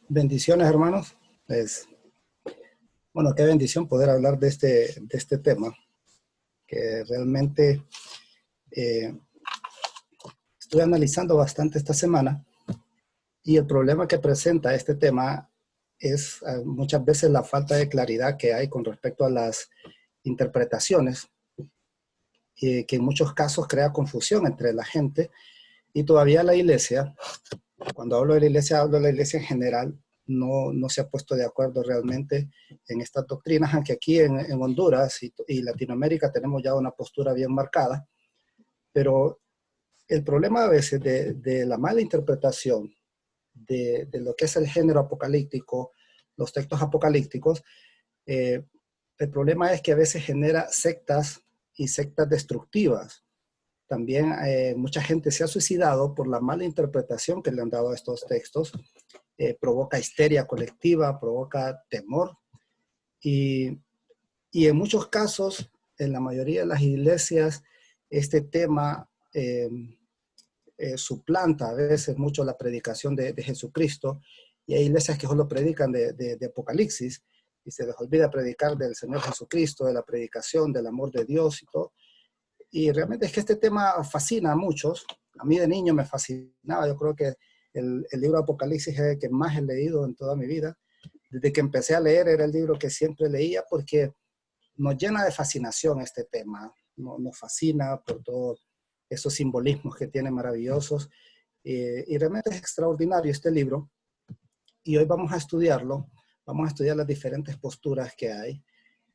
Bendiciones, hermanos. Bueno, qué bendición poder hablar de este tema, que realmente estoy analizando bastante esta semana, y el problema que presenta este tema es muchas veces la falta de claridad que hay con respecto a las interpretaciones, que en muchos casos crea confusión entre la gente, y todavía la iglesia, cuando hablo de la iglesia, hablo de la iglesia en general, no se ha puesto de acuerdo realmente en estas doctrinas, aunque aquí en Honduras y Latinoamérica tenemos ya una postura bien marcada, pero el problema a veces de la mala interpretación de lo que es el género apocalíptico, los textos apocalípticos, el problema es que a veces genera sectas y sectas destructivas. También mucha gente se ha suicidado por la mala interpretación que le han dado a estos textos. Provoca histeria colectiva, provoca temor, y en muchos casos, en la mayoría de las iglesias, este tema suplanta a veces mucho la predicación de Jesucristo, y hay iglesias que solo predican de Apocalipsis y se les olvida predicar del Señor Jesucristo, de la predicación, del amor de Dios y todo. Y realmente es que este tema fascina a muchos. A mí de niño me fascinaba. Yo creo que el libro Apocalipsis es el que más he leído en toda mi vida. Desde que empecé a leer era el libro que siempre leía, porque nos llena de fascinación este tema. Nos fascina por todos esos simbolismos que tiene maravillosos. Y realmente es extraordinario este libro. Y hoy vamos a estudiarlo. Vamos a estudiar las diferentes posturas que hay.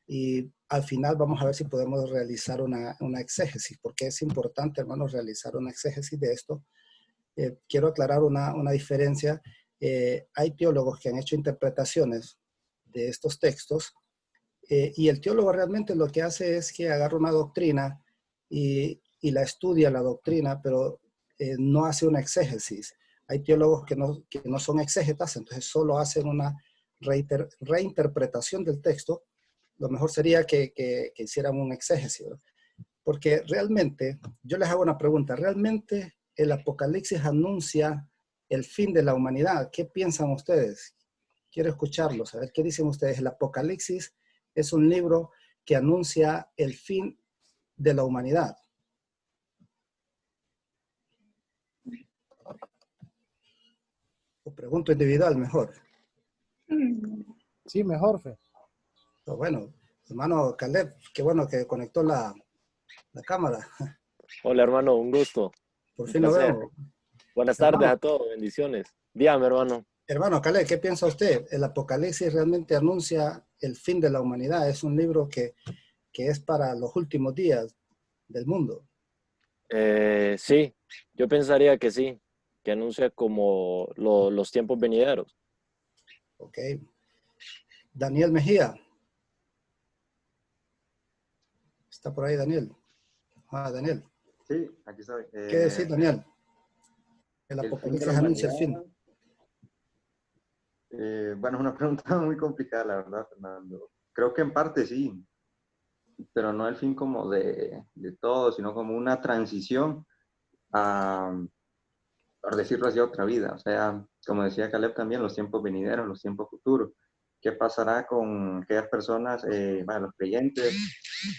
Y al final vamos a ver si podemos realizar una exégesis, porque es importante, hermanos, realizar una exégesis de esto. Quiero aclarar una diferencia. Hay teólogos que han hecho interpretaciones de estos textos, y el teólogo realmente lo que hace es que agarra una doctrina y la estudia la doctrina, pero no hace una exégesis. Hay teólogos que no son exégetas, entonces solo hacen una reinterpretación del texto. Lo mejor sería que hicieran un exégesis, ¿verdad? Porque realmente, yo les hago una pregunta, ¿realmente el Apocalipsis anuncia el fin de la humanidad? ¿Qué piensan ustedes? Quiero escucharlos, a ver qué dicen ustedes. El Apocalipsis es un libro que anuncia el fin de la humanidad. O pregunto individual mejor. Sí, mejor, Fe. Pero bueno, hermano Caleb, qué bueno que conectó la cámara. Hola hermano, un gusto. Por Un fin lo placer. veo. Buenas tardes a todos, bendiciones. Dígame hermano. Hermano Caleb, ¿qué piensa usted? ¿El Apocalipsis realmente anuncia el fin de la humanidad? Es un libro que es para los últimos días del mundo. Sí, yo pensaría que sí, que anuncia como los tiempos venideros. Ok. Daniel Mejía. ¿Está por ahí Daniel? Daniel. Sí, aquí estoy. ¿Qué decir, Daniel? El Apocalipsis anuncia el fin. Bueno, es una pregunta muy complicada, la verdad, Fernando. Creo que en parte sí, pero no el fin como de todo, sino como una transición a, por decirlo así, a otra vida. O sea, como decía Caleb también, los tiempos venideros, los tiempos futuros. ¿Qué pasará con aquellas personas, bueno, los creyentes?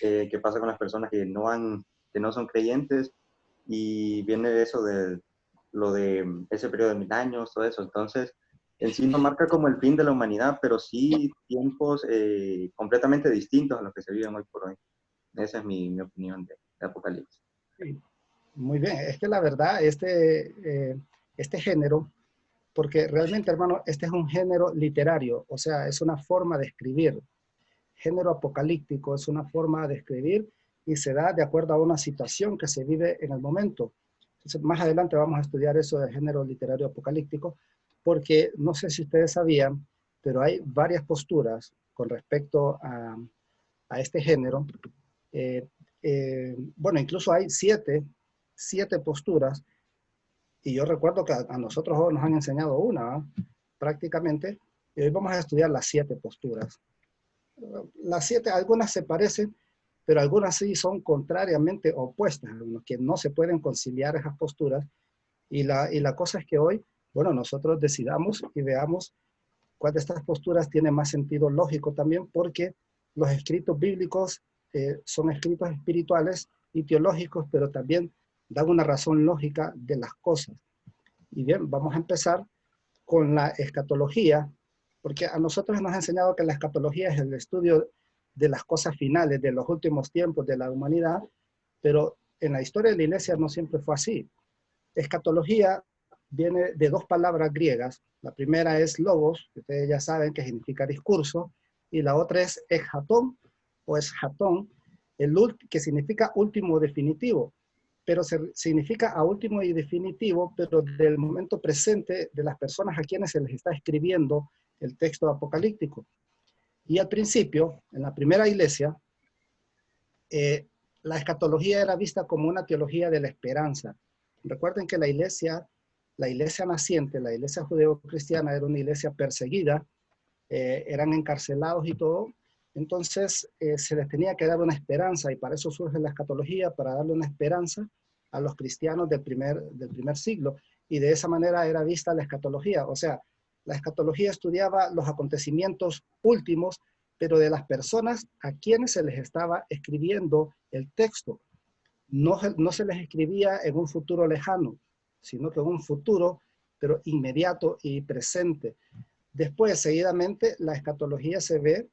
¿Qué pasa con las personas que no son creyentes? Y viene eso de lo de ese periodo de 1000 años, todo eso. Entonces, en sí no marca como el fin de la humanidad, pero sí tiempos completamente distintos a los que se viven hoy por hoy. Esa es mi opinión de Apocalipsis. Sí. Muy bien, es que la verdad, este género, porque realmente, hermano, este es un género literario, o sea, es una forma de escribir. Género apocalíptico es una forma de escribir y se da de acuerdo a una situación que se vive en el momento. Entonces, más adelante vamos a estudiar eso del género literario apocalíptico, porque no sé si ustedes sabían, pero hay varias posturas con respecto a este género. Bueno, incluso hay siete posturas, y yo recuerdo que a nosotros nos han enseñado una, prácticamente, y hoy vamos a estudiar las 7 posturas. Las 7, algunas se parecen, pero algunas sí son contrariamente opuestas, que no se pueden conciliar esas posturas, y la cosa es que hoy bueno, nosotros decidamos y veamos cuál de estas posturas tiene más sentido lógico también, porque los escritos bíblicos son escritos espirituales y teológicos, pero también dan una razón lógica de las cosas. Y bien, vamos a empezar con la escatología, porque a nosotros nos ha enseñado que la escatología es el estudio de las cosas finales, de los últimos tiempos de la humanidad, pero en la historia de la iglesia no siempre fue así. Escatología viene de dos palabras griegas. La primera es logos, que ustedes ya saben que significa discurso, y la otra es eshatón o eshatón, que significa último definitivo, pero significa a último y definitivo, pero del momento presente de las personas a quienes se les está escribiendo el texto apocalíptico. Y al principio, en la primera iglesia, la escatología era vista como una teología de la esperanza. Recuerden que la iglesia naciente, la iglesia judeo-cristiana, era una iglesia perseguida, eran encarcelados y todo. Entonces se les tenía que dar una esperanza, y para eso surge la escatología, para darle una esperanza a los cristianos del primer siglo. Y de esa manera era vista la escatología. O sea, la escatología estudiaba los acontecimientos últimos, pero de las personas a quienes se les estaba escribiendo el texto. No se les escribía en un futuro lejano, sino que en un futuro, pero inmediato y presente. Después, seguidamente, la escatología se ve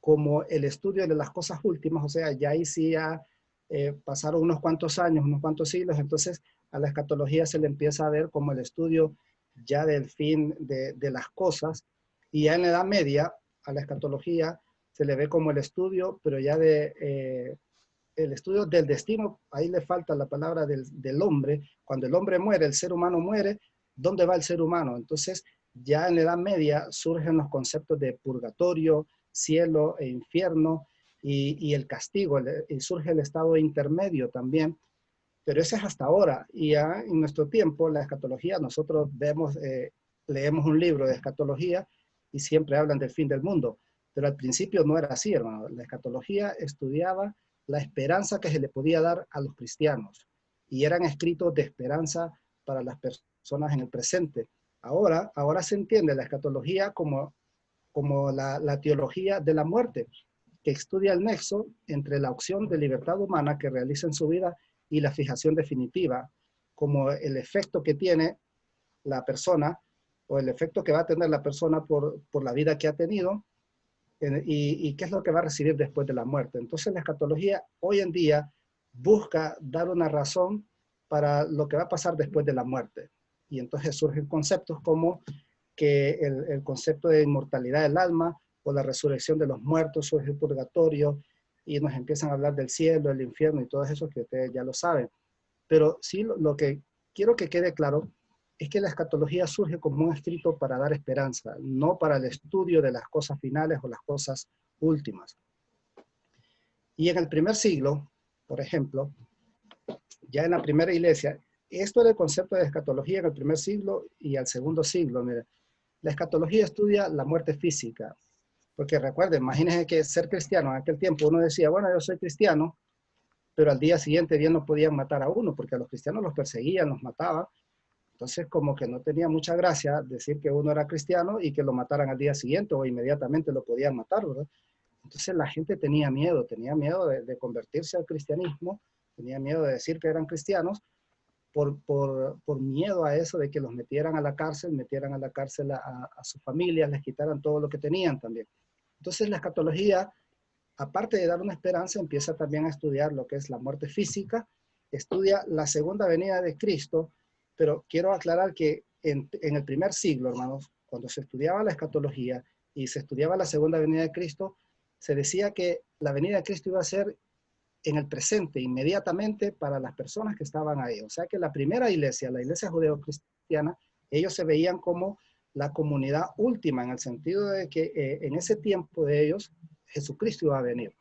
como el estudio de las cosas últimas, o sea, ya ahí sí pasaron unos cuantos años, unos cuantos siglos, entonces a la escatología se le empieza a ver como el estudio ya del fin de las cosas, y ya en la Edad Media a la escatología se le ve como el estudio, pero ya el estudio del destino. Ahí le falta la palabra del hombre. Cuando el hombre muere, el ser humano muere, ¿dónde va el ser humano? Entonces, ya en la Edad Media surgen los conceptos de purgatorio, cielo e infierno, y el castigo, y surge el estado intermedio también, pero ese es hasta ahora. Y ya en nuestro tiempo, la escatología, nosotros leemos un libro de escatología y siempre hablan del fin del mundo, pero al principio no era así, hermano. La escatología estudiaba la esperanza que se le podía dar a los cristianos, y eran escritos de esperanza para las personas en el presente. Ahora se entiende la escatología como la teología de la muerte, que estudia el nexo entre la opción de libertad humana que realiza en su vida y la fijación definitiva, como el efecto que tiene la persona, o el efecto que va a tener la persona por la vida que ha tenido, y qué es lo que va a recibir después de la muerte. Entonces la escatología hoy en día busca dar una razón para lo que va a pasar después de la muerte. Y entonces surgen conceptos como que el concepto de inmortalidad del alma, o la resurrección de los muertos, surge el purgatorio, y nos empiezan a hablar del cielo, el infierno y todo eso que ustedes ya lo saben. Pero sí, lo que quiero que quede claro es que la escatología surge como un escrito para dar esperanza, no para el estudio de las cosas finales o las cosas últimas. Y en el primer siglo, por ejemplo, ya en la primera iglesia, esto era el concepto de escatología en el primer siglo y al segundo siglo. Mira, la escatología estudia la muerte física, porque recuerden, imagínense que ser cristiano en aquel tiempo, uno decía, bueno, yo soy cristiano, pero al día siguiente bien no podían matar a uno, porque a los cristianos los perseguían, los mataban. Entonces, como que no tenía mucha gracia decir que uno era cristiano y que lo mataran al día siguiente o inmediatamente lo podían matar, ¿verdad? Entonces la gente tenía miedo de convertirse al cristianismo, tenía miedo de decir que eran cristianos, por miedo a eso de que los metieran a la cárcel a sus familias, les quitaran todo lo que tenían también. Entonces la escatología, aparte de dar una esperanza, empieza también a estudiar lo que es la muerte física, estudia la segunda venida de Cristo, pero quiero aclarar que en el primer siglo, hermanos, cuando se estudiaba la escatología y se estudiaba la segunda venida de Cristo, se decía que la venida de Cristo iba a ser en el presente, inmediatamente, para las personas que estaban ahí. O sea que la primera iglesia, la iglesia judeo-cristiana, ellos se veían como la comunidad última, en el sentido de que en ese tiempo de ellos, Jesucristo iba a venir.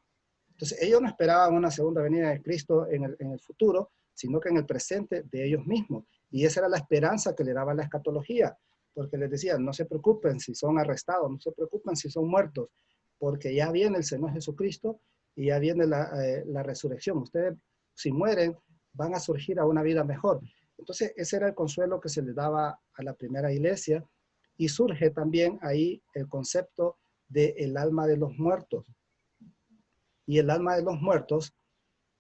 Entonces ellos no esperaban una segunda venida de Cristo en el futuro, sino que en el presente de ellos mismos. Y esa era la esperanza que le daba la escatología, porque les decían, no se preocupen si son arrestados, no se preocupen si son muertos, porque ya viene el Señor Jesucristo y ya viene la resurrección. Ustedes, si mueren, van a surgir a una vida mejor. Entonces, ese era el consuelo que se le daba a la primera iglesia, y surge también ahí el concepto del alma de los muertos. Y el alma de los muertos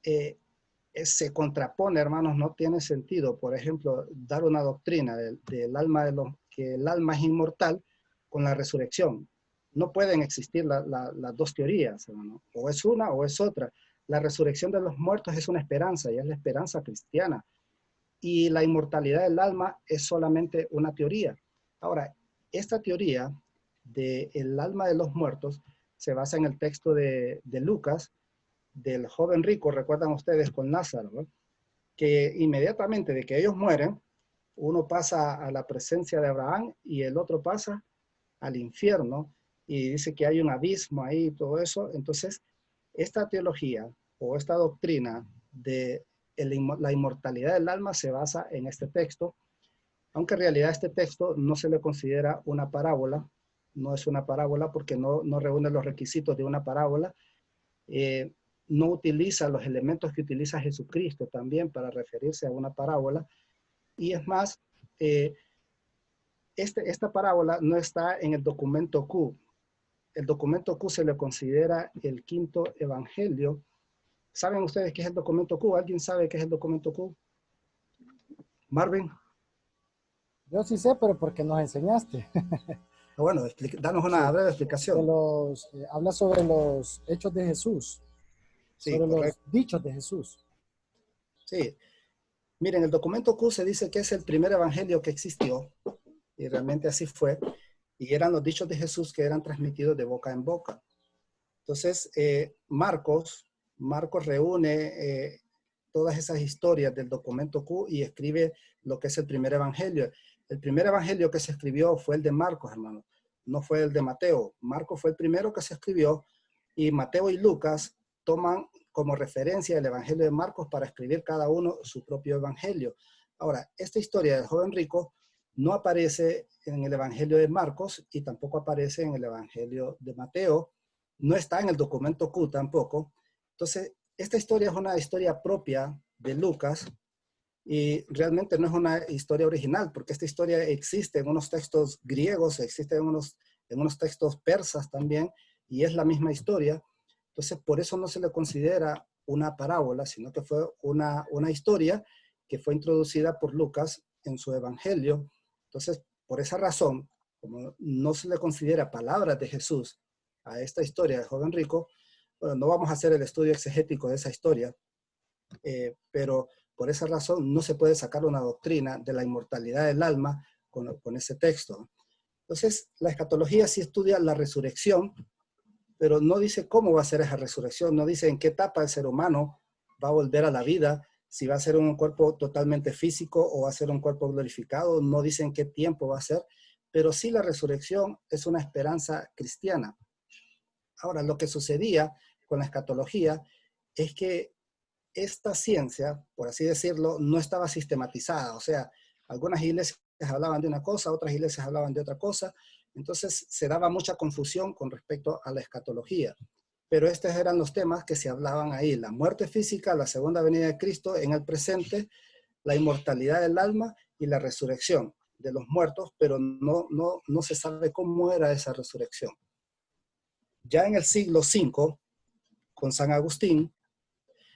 se contrapone, hermanos, no tiene sentido. Por ejemplo, dar una doctrina del alma que el alma es inmortal con la resurrección. No pueden existir las dos teorías, hermano. O es una o es otra. La resurrección de los muertos es una esperanza, y es la esperanza cristiana. Y la inmortalidad del alma es solamente una teoría. Ahora, esta teoría del alma de los muertos se basa en el texto de Lucas, del joven rico, recuerdan ustedes, con Lázaro, ¿no? Que inmediatamente de que ellos mueren, uno pasa a la presencia de Abraham y el otro pasa al infierno, y dice que hay un abismo ahí y todo eso. Entonces, esta teología o esta doctrina de la inmortalidad del alma se basa en este texto, aunque en realidad este texto no se le considera una parábola, no es una parábola porque no reúne los requisitos de una parábola. No utiliza los elementos que utiliza Jesucristo también para referirse a una parábola. Y es más, esta parábola no está en el documento Q. El documento Q se le considera el quinto evangelio. ¿Saben ustedes qué es el documento Q? ¿Alguien sabe qué es el documento Q? Marvin. Yo sí sé, pero porque nos enseñaste. Bueno, danos una breve explicación. Habla sobre los hechos de Jesús. Sí, sobre correcto. Los dichos de Jesús. Sí. Miren, el documento Q se dice que es el primer evangelio que existió, y realmente así fue, y eran los dichos de Jesús que eran transmitidos de boca en boca. Entonces, Marcos reúne todas esas historias del documento Q y escribe lo que es el primer evangelio. El primer evangelio que se escribió fue el de Marcos, hermano, no fue el de Mateo. Marcos fue el primero que se escribió, y Mateo y Lucas toman como referencia el evangelio de Marcos para escribir cada uno su propio evangelio. Ahora, esta historia del joven rico no aparece en el evangelio de Marcos y tampoco aparece en el evangelio de Mateo, no está en el documento Q tampoco. Entonces, esta historia es una historia propia de Lucas, y realmente no es una historia original, porque esta historia existe en unos textos griegos, existe en unos textos persas también, y es la misma historia. Entonces, por eso no se le considera una parábola, sino que fue una historia que fue introducida por Lucas en su evangelio. Entonces, por esa razón, como no se le considera palabras de Jesús a esta historia del joven rico, bueno, no vamos a hacer el estudio exegético de esa historia, pero por esa razón no se puede sacar una doctrina de la inmortalidad del alma con ese texto. Entonces, la escatología sí estudia la resurrección, pero no dice cómo va a ser esa resurrección, no dice en qué etapa el ser humano va a volver a la vida, si va a ser un cuerpo totalmente físico o va a ser un cuerpo glorificado, no dice en qué tiempo va a ser, pero sí la resurrección es una esperanza cristiana. Ahora, lo que sucedía con la escatología es que esta ciencia, por así decirlo, no estaba sistematizada. O sea, algunas iglesias hablaban de una cosa, otras iglesias hablaban de otra cosa. Entonces se daba mucha confusión con respecto a la escatología. Pero estos eran los temas que se hablaban ahí: la muerte física, la segunda venida de Cristo en el presente, la inmortalidad del alma y la resurrección de los muertos, pero no se sabe cómo era esa resurrección. Ya en el siglo V, con San Agustín,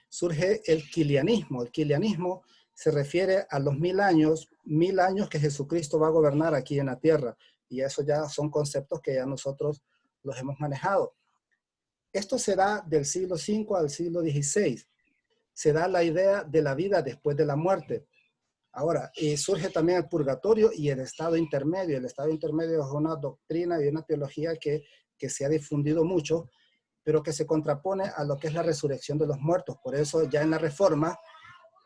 surge el quilianismo. El quilianismo se refiere a los 1000 años que Jesucristo va a gobernar aquí en la tierra. Y eso ya son conceptos que ya nosotros los hemos manejado. Esto se da del siglo V al siglo XVI. Se da la idea de la vida después de la muerte. Ahora, surge también el purgatorio y el estado intermedio. El estado intermedio es una doctrina y una teología que se ha difundido mucho, pero que se contrapone a lo que es la resurrección de los muertos. Por eso ya en la Reforma,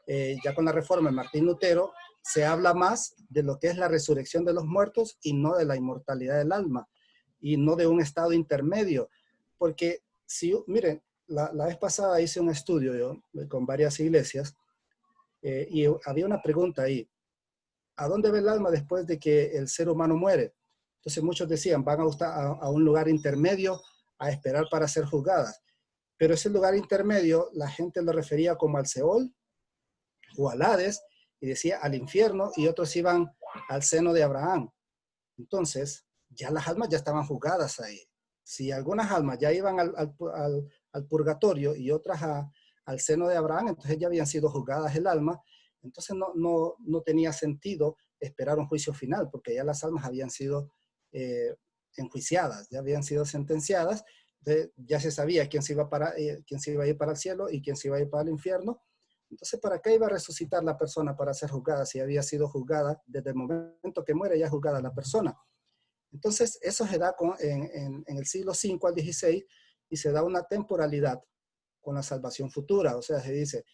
ya con la Reforma de Martín Lutero, se habla más de lo que es la resurrección de los muertos y no de la inmortalidad del alma, y no de un estado intermedio. Porque, miren, la vez pasada hice un estudio yo con varias iglesias, y había una pregunta ahí: ¿a dónde va el alma después de que el ser humano muere? Entonces muchos decían, van a un lugar intermedio a esperar para ser juzgadas. Pero ese lugar intermedio la gente lo refería como al Seol o al Hades, y decía al infierno, y otros iban al seno de Abraham. Entonces, ya las almas ya estaban juzgadas ahí. Si algunas almas ya iban al purgatorio y otras al seno de Abraham, entonces ya habían sido juzgadas el alma, entonces no tenía sentido esperar un juicio final, porque ya las almas habían sido enjuiciadas, ya habían sido sentenciadas, ya se sabía quién se iba a ir para el cielo y quién se iba a ir para el infierno. Entonces, ¿para qué iba a resucitar la persona para ser juzgada si había sido juzgada desde el momento que muere, ya es juzgada la persona? Entonces, eso se da en el siglo V al XVI y se da una temporalidad con la salvación futura. O sea, se dice,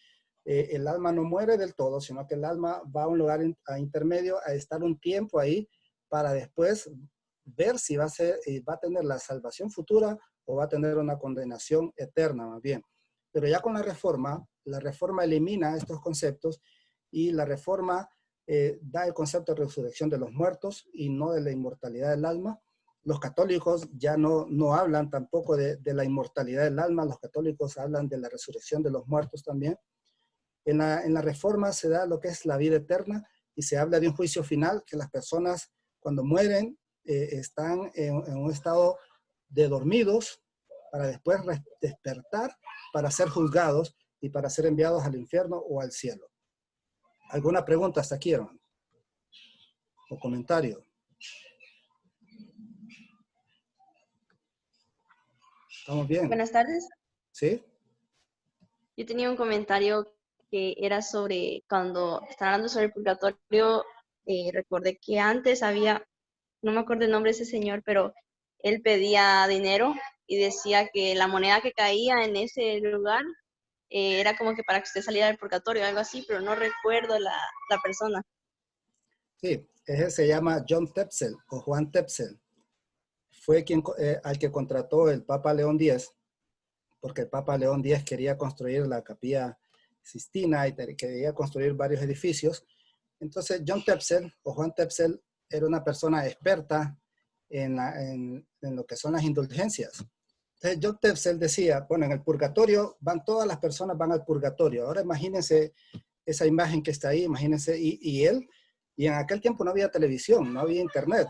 el alma no muere del todo, sino que el alma va a un lugar intermedio a estar un tiempo ahí para después ver si va a tener la salvación futura o va a tener una condenación eterna, más bien. Pero ya con la reforma elimina estos conceptos y la reforma da el concepto de resurrección de los muertos y no de la inmortalidad del alma. Los católicos ya no hablan tampoco de la inmortalidad del alma, los católicos hablan de la resurrección de los muertos también. En la reforma se da lo que es la vida eterna y se habla de un juicio final, que las personas cuando mueren están en un estado de dormidos para después despertar, para ser juzgados y para ser enviados al infierno o al cielo. ¿Alguna pregunta hasta aquí, hermano? ¿O comentario? ¿Estamos bien? Buenas tardes. ¿Sí? Yo tenía un comentario que era sobre cuando están hablando sobre el purgatorio. Recordé que antes había, no me acuerdo el nombre de ese señor, pero él pedía dinero y decía que la moneda que caía en ese lugar era como que para que usted saliera del purgatorio, algo así, pero no recuerdo la persona. Sí, ese se llama John Tetzel o Juan Tetzel. Fue al que contrató el Papa León X, porque el Papa León X quería construir la Capilla Sistina y quería construir varios edificios. Entonces, John Tetzel o Juan Tetzel era una persona experta en lo que son las indulgencias. Entonces, John Tetzel decía, bueno, en el purgatorio todas las personas van al purgatorio. Ahora imagínense esa imagen que está ahí, imagínense, y en aquel tiempo no había televisión, no había internet.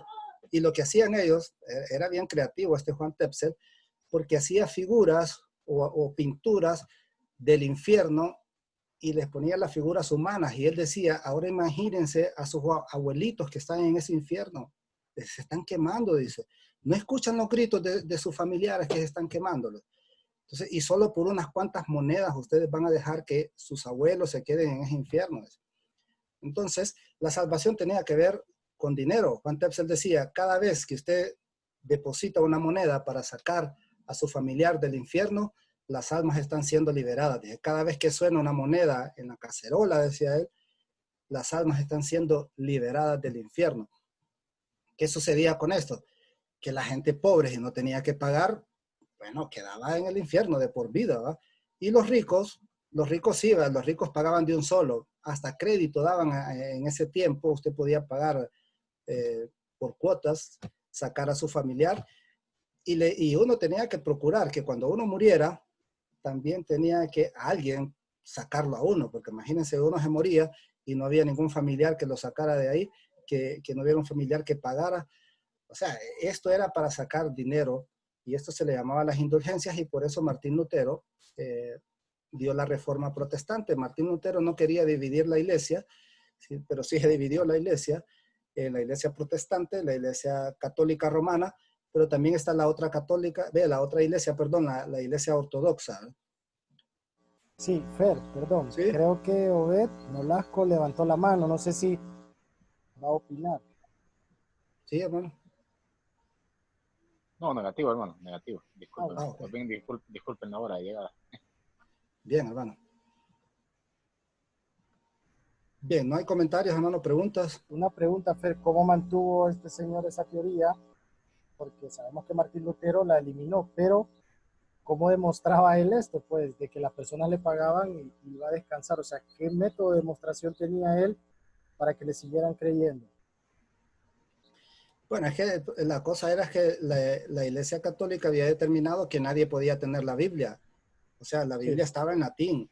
Y lo que hacían ellos, era bien creativo este Juan Tetzel, porque hacía figuras o pinturas del infierno y les ponía las figuras humanas. Y él decía, ahora imagínense a sus abuelitos que están en ese infierno. Se están quemando, dice. No escuchan los gritos de sus familiares que se están quemándolos. Entonces, y solo por unas cuantas monedas ustedes van a dejar que sus abuelos se queden en ese infierno. Entonces, la salvación tenía que ver con dinero. Juan Tetzel decía, cada vez que usted deposita una moneda para sacar a su familiar del infierno, las almas están siendo liberadas. Cada vez que suena una moneda en la cacerola, decía él, las almas están siendo liberadas del infierno. ¿Qué sucedía con esto? Que la gente pobre y no tenía que pagar, bueno, quedaba en el infierno de por vida, ¿va? Y los ricos sí, ¿va? Los ricos pagaban de un solo, hasta crédito daban en ese tiempo, usted podía pagar por cuotas, sacar a su familiar, y uno tenía que procurar que cuando uno muriera, también tenía que alguien sacarlo a uno, porque imagínense, uno se moría y no había ningún familiar que lo sacara de ahí, que no hubiera un familiar que pagara. O sea, esto era para sacar dinero y esto se le llamaba las indulgencias y por eso Martín Lutero dio la reforma protestante. Martín Lutero no quería dividir la iglesia, ¿sí? Pero sí se dividió la iglesia protestante, la iglesia católica romana, pero también está la otra católica, la otra iglesia, perdón, la iglesia ortodoxa. Sí, Fer, perdón. ¿Sí? Creo que Obed Nolasco levantó la mano. No sé si va a opinar. Sí, hermano. No, negativo, hermano, negativo. Disculpen, Okay. disculpen la hora de llegada. Bien, hermano. Bien, ¿no hay comentarios, hermano? ¿Preguntas? Una pregunta, Fer, ¿cómo mantuvo este señor esa teoría? Porque sabemos que Martín Lutero la eliminó, pero ¿cómo demostraba él esto? Pues de que las personas le pagaban y iba a descansar. O sea, ¿qué método de demostración tenía él para que le siguieran creyendo? Bueno, es que la cosa era que la Iglesia Católica había determinado que nadie podía tener la Biblia. O sea, la Biblia estaba en latín.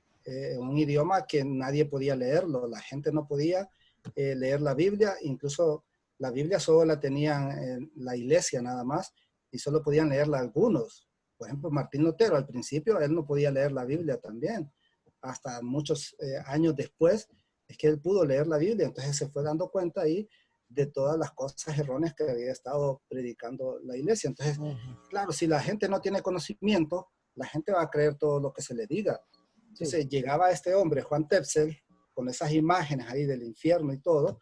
un idioma que nadie podía leerlo, la gente no podía leer la Biblia, incluso la Biblia solo la tenían en la iglesia nada más y solo podían leerla algunos. Por ejemplo, Martín Lutero al principio, él no podía leer la Biblia también. Hasta muchos años después es que él pudo leer la Biblia, entonces se fue dando cuenta ahí de todas las cosas erróneas que había estado predicando la iglesia. Entonces, claro, si la gente no tiene conocimiento, la gente va a creer todo lo que se le diga. Entonces llegaba este hombre, Juan Tetzel, con esas imágenes ahí del infierno y todo.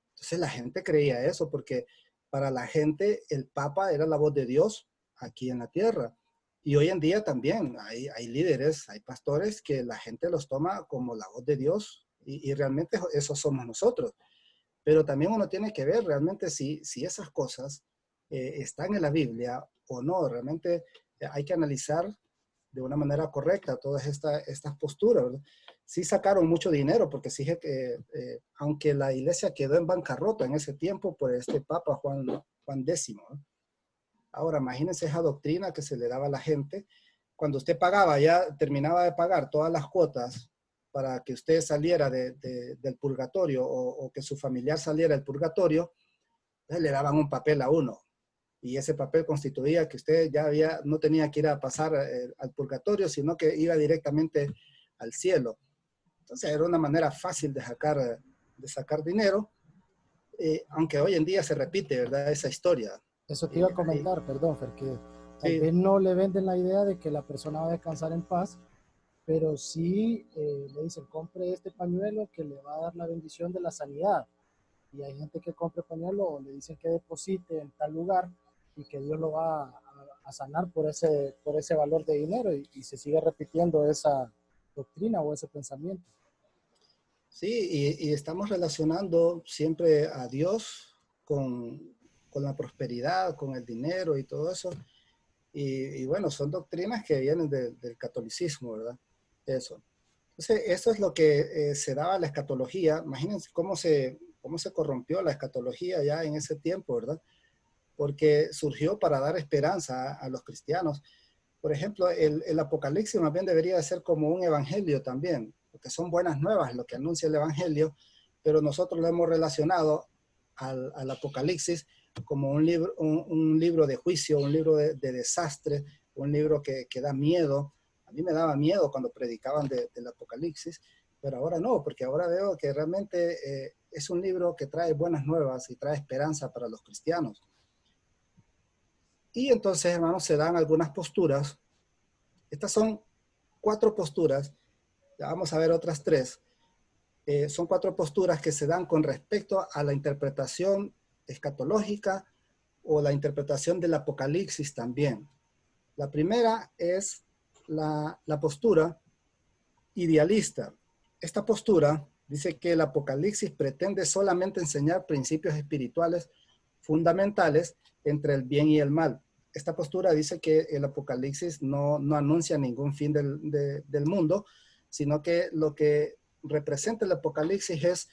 Entonces la gente creía eso porque para la gente el Papa era la voz de Dios aquí en la tierra. Y hoy en día también hay líderes, hay pastores que la gente los toma como la voz de Dios y realmente eso somos nosotros. Pero también uno tiene que ver realmente si esas cosas están en la Biblia o no. Realmente hay que analizar de una manera correcta todas estas posturas, ¿verdad? Sí sacaron mucho dinero, porque sí, aunque la iglesia quedó en bancarrota en ese tiempo por este Papa Juan X, ¿no? Ahora, imagínense esa doctrina que se le daba a la gente. Cuando usted pagaba, ya terminaba de pagar todas las cuotas para que usted saliera del purgatorio o que su familiar saliera del purgatorio, le daban un papel a uno. Y ese papel constituía que usted ya no tenía que ir a pasar al purgatorio, sino que iba directamente al cielo. Entonces era una manera fácil de sacar dinero, aunque hoy en día se repite, ¿verdad? Esa historia. Eso te iba a comentar, perdón, Fer, que tal Sí. vez no le venden la idea de que la persona va a descansar en paz, pero sí le dicen, compre este pañuelo que le va a dar la bendición de la sanidad. Y hay gente que compra el pañuelo o le dicen que deposite en tal lugar y que Dios lo va a sanar por ese valor de dinero y se sigue repitiendo esa doctrina o ese pensamiento. Sí, y estamos relacionando siempre a Dios con la prosperidad, con el dinero y todo eso. Y bueno, son doctrinas que vienen del catolicismo, ¿verdad? Eso. Entonces, eso es lo que se daba a la escatología. Imagínense cómo se corrompió la escatología ya en ese tiempo, ¿verdad? Porque surgió para dar esperanza a los cristianos. Por ejemplo, el Apocalipsis más bien debería de ser como un evangelio también, porque son buenas nuevas lo que anuncia el evangelio, pero nosotros lo hemos relacionado al Apocalipsis como un libro de juicio, un libro de desastre, un libro que da miedo. A mí me daba miedo cuando predicaban del Apocalipsis, pero ahora no, porque ahora veo que realmente es un libro que trae buenas nuevas y trae esperanza para los cristianos. Y entonces, hermanos, se dan algunas posturas. Estas son 4 posturas. Ya vamos a ver otras 3. Son 4 posturas que se dan con respecto a la interpretación escatológica o la interpretación del Apocalipsis también. La primera es la postura idealista. Esta postura dice que el Apocalipsis pretende solamente enseñar principios espirituales fundamentales entre el bien y el mal. Esta postura dice que el Apocalipsis no anuncia ningún fin del mundo, sino que lo que representa el Apocalipsis es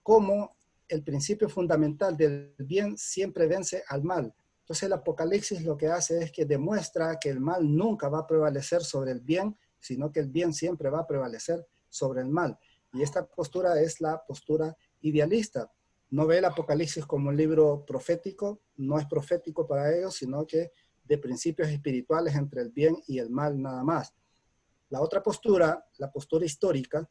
cómo el principio fundamental del bien siempre vence al mal. Entonces el Apocalipsis lo que hace es que demuestra que el mal nunca va a prevalecer sobre el bien, sino que el bien siempre va a prevalecer sobre el mal. Y esta postura es la postura idealista. No ve el Apocalipsis como un libro profético, no es profético para ellos, sino que de principios espirituales entre el bien y el mal nada más. La otra postura, la postura histórica,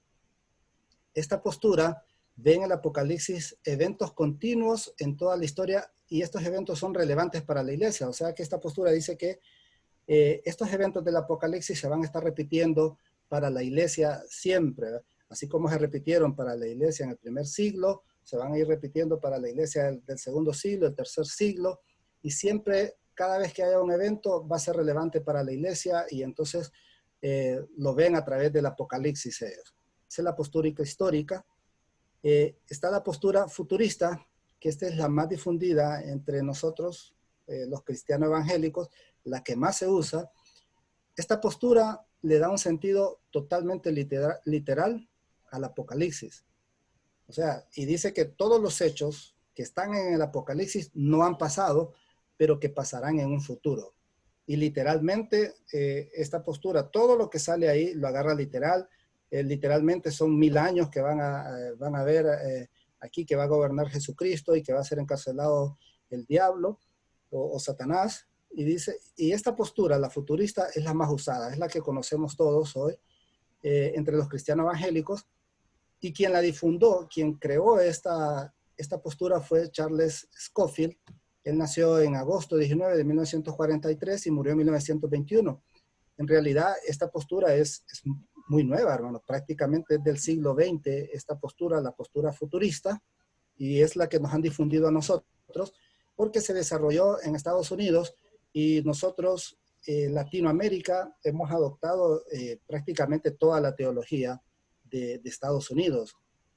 esta postura ve en el Apocalipsis eventos continuos en toda la historia y estos eventos son relevantes para la iglesia. O sea que esta postura dice que estos eventos del Apocalipsis se van a estar repitiendo para la iglesia siempre, ¿verdad? Así como se repitieron para la iglesia en el primer siglo, se van a ir repitiendo para la iglesia del segundo siglo, el tercer siglo, y siempre, cada vez que haya un evento, va a ser relevante para la iglesia y entonces lo ven a través del Apocalipsis ellos. Esa es la postura histórica. Está la postura futurista, que esta es la más difundida entre nosotros, los cristianos evangélicos, la que más se usa. Esta postura le da un sentido totalmente literal al Apocalipsis. O sea, y dice que todos los hechos que están en el Apocalipsis no han pasado, pero que pasarán en un futuro. Y literalmente esta postura, todo lo que sale ahí lo agarra literal, literalmente son 1000 años que van a ver aquí que va a gobernar Jesucristo y que va a ser encarcelado el diablo o Satanás. Y dice, y esta postura, la futurista, es la más usada, es la que conocemos todos hoy entre los cristianos evangélicos. Y quien la difundió, quien creó esta postura fue Charles Scofield. Él nació en agosto 19 de 1943 y murió en 1921. En realidad, esta postura es muy nueva, hermano. Prácticamente es del siglo XX, esta postura, la postura futurista, y es la que nos han difundido a nosotros, porque se desarrolló en Estados Unidos y nosotros, Latinoamérica, hemos adoptado prácticamente toda la teología de Estados Unidos.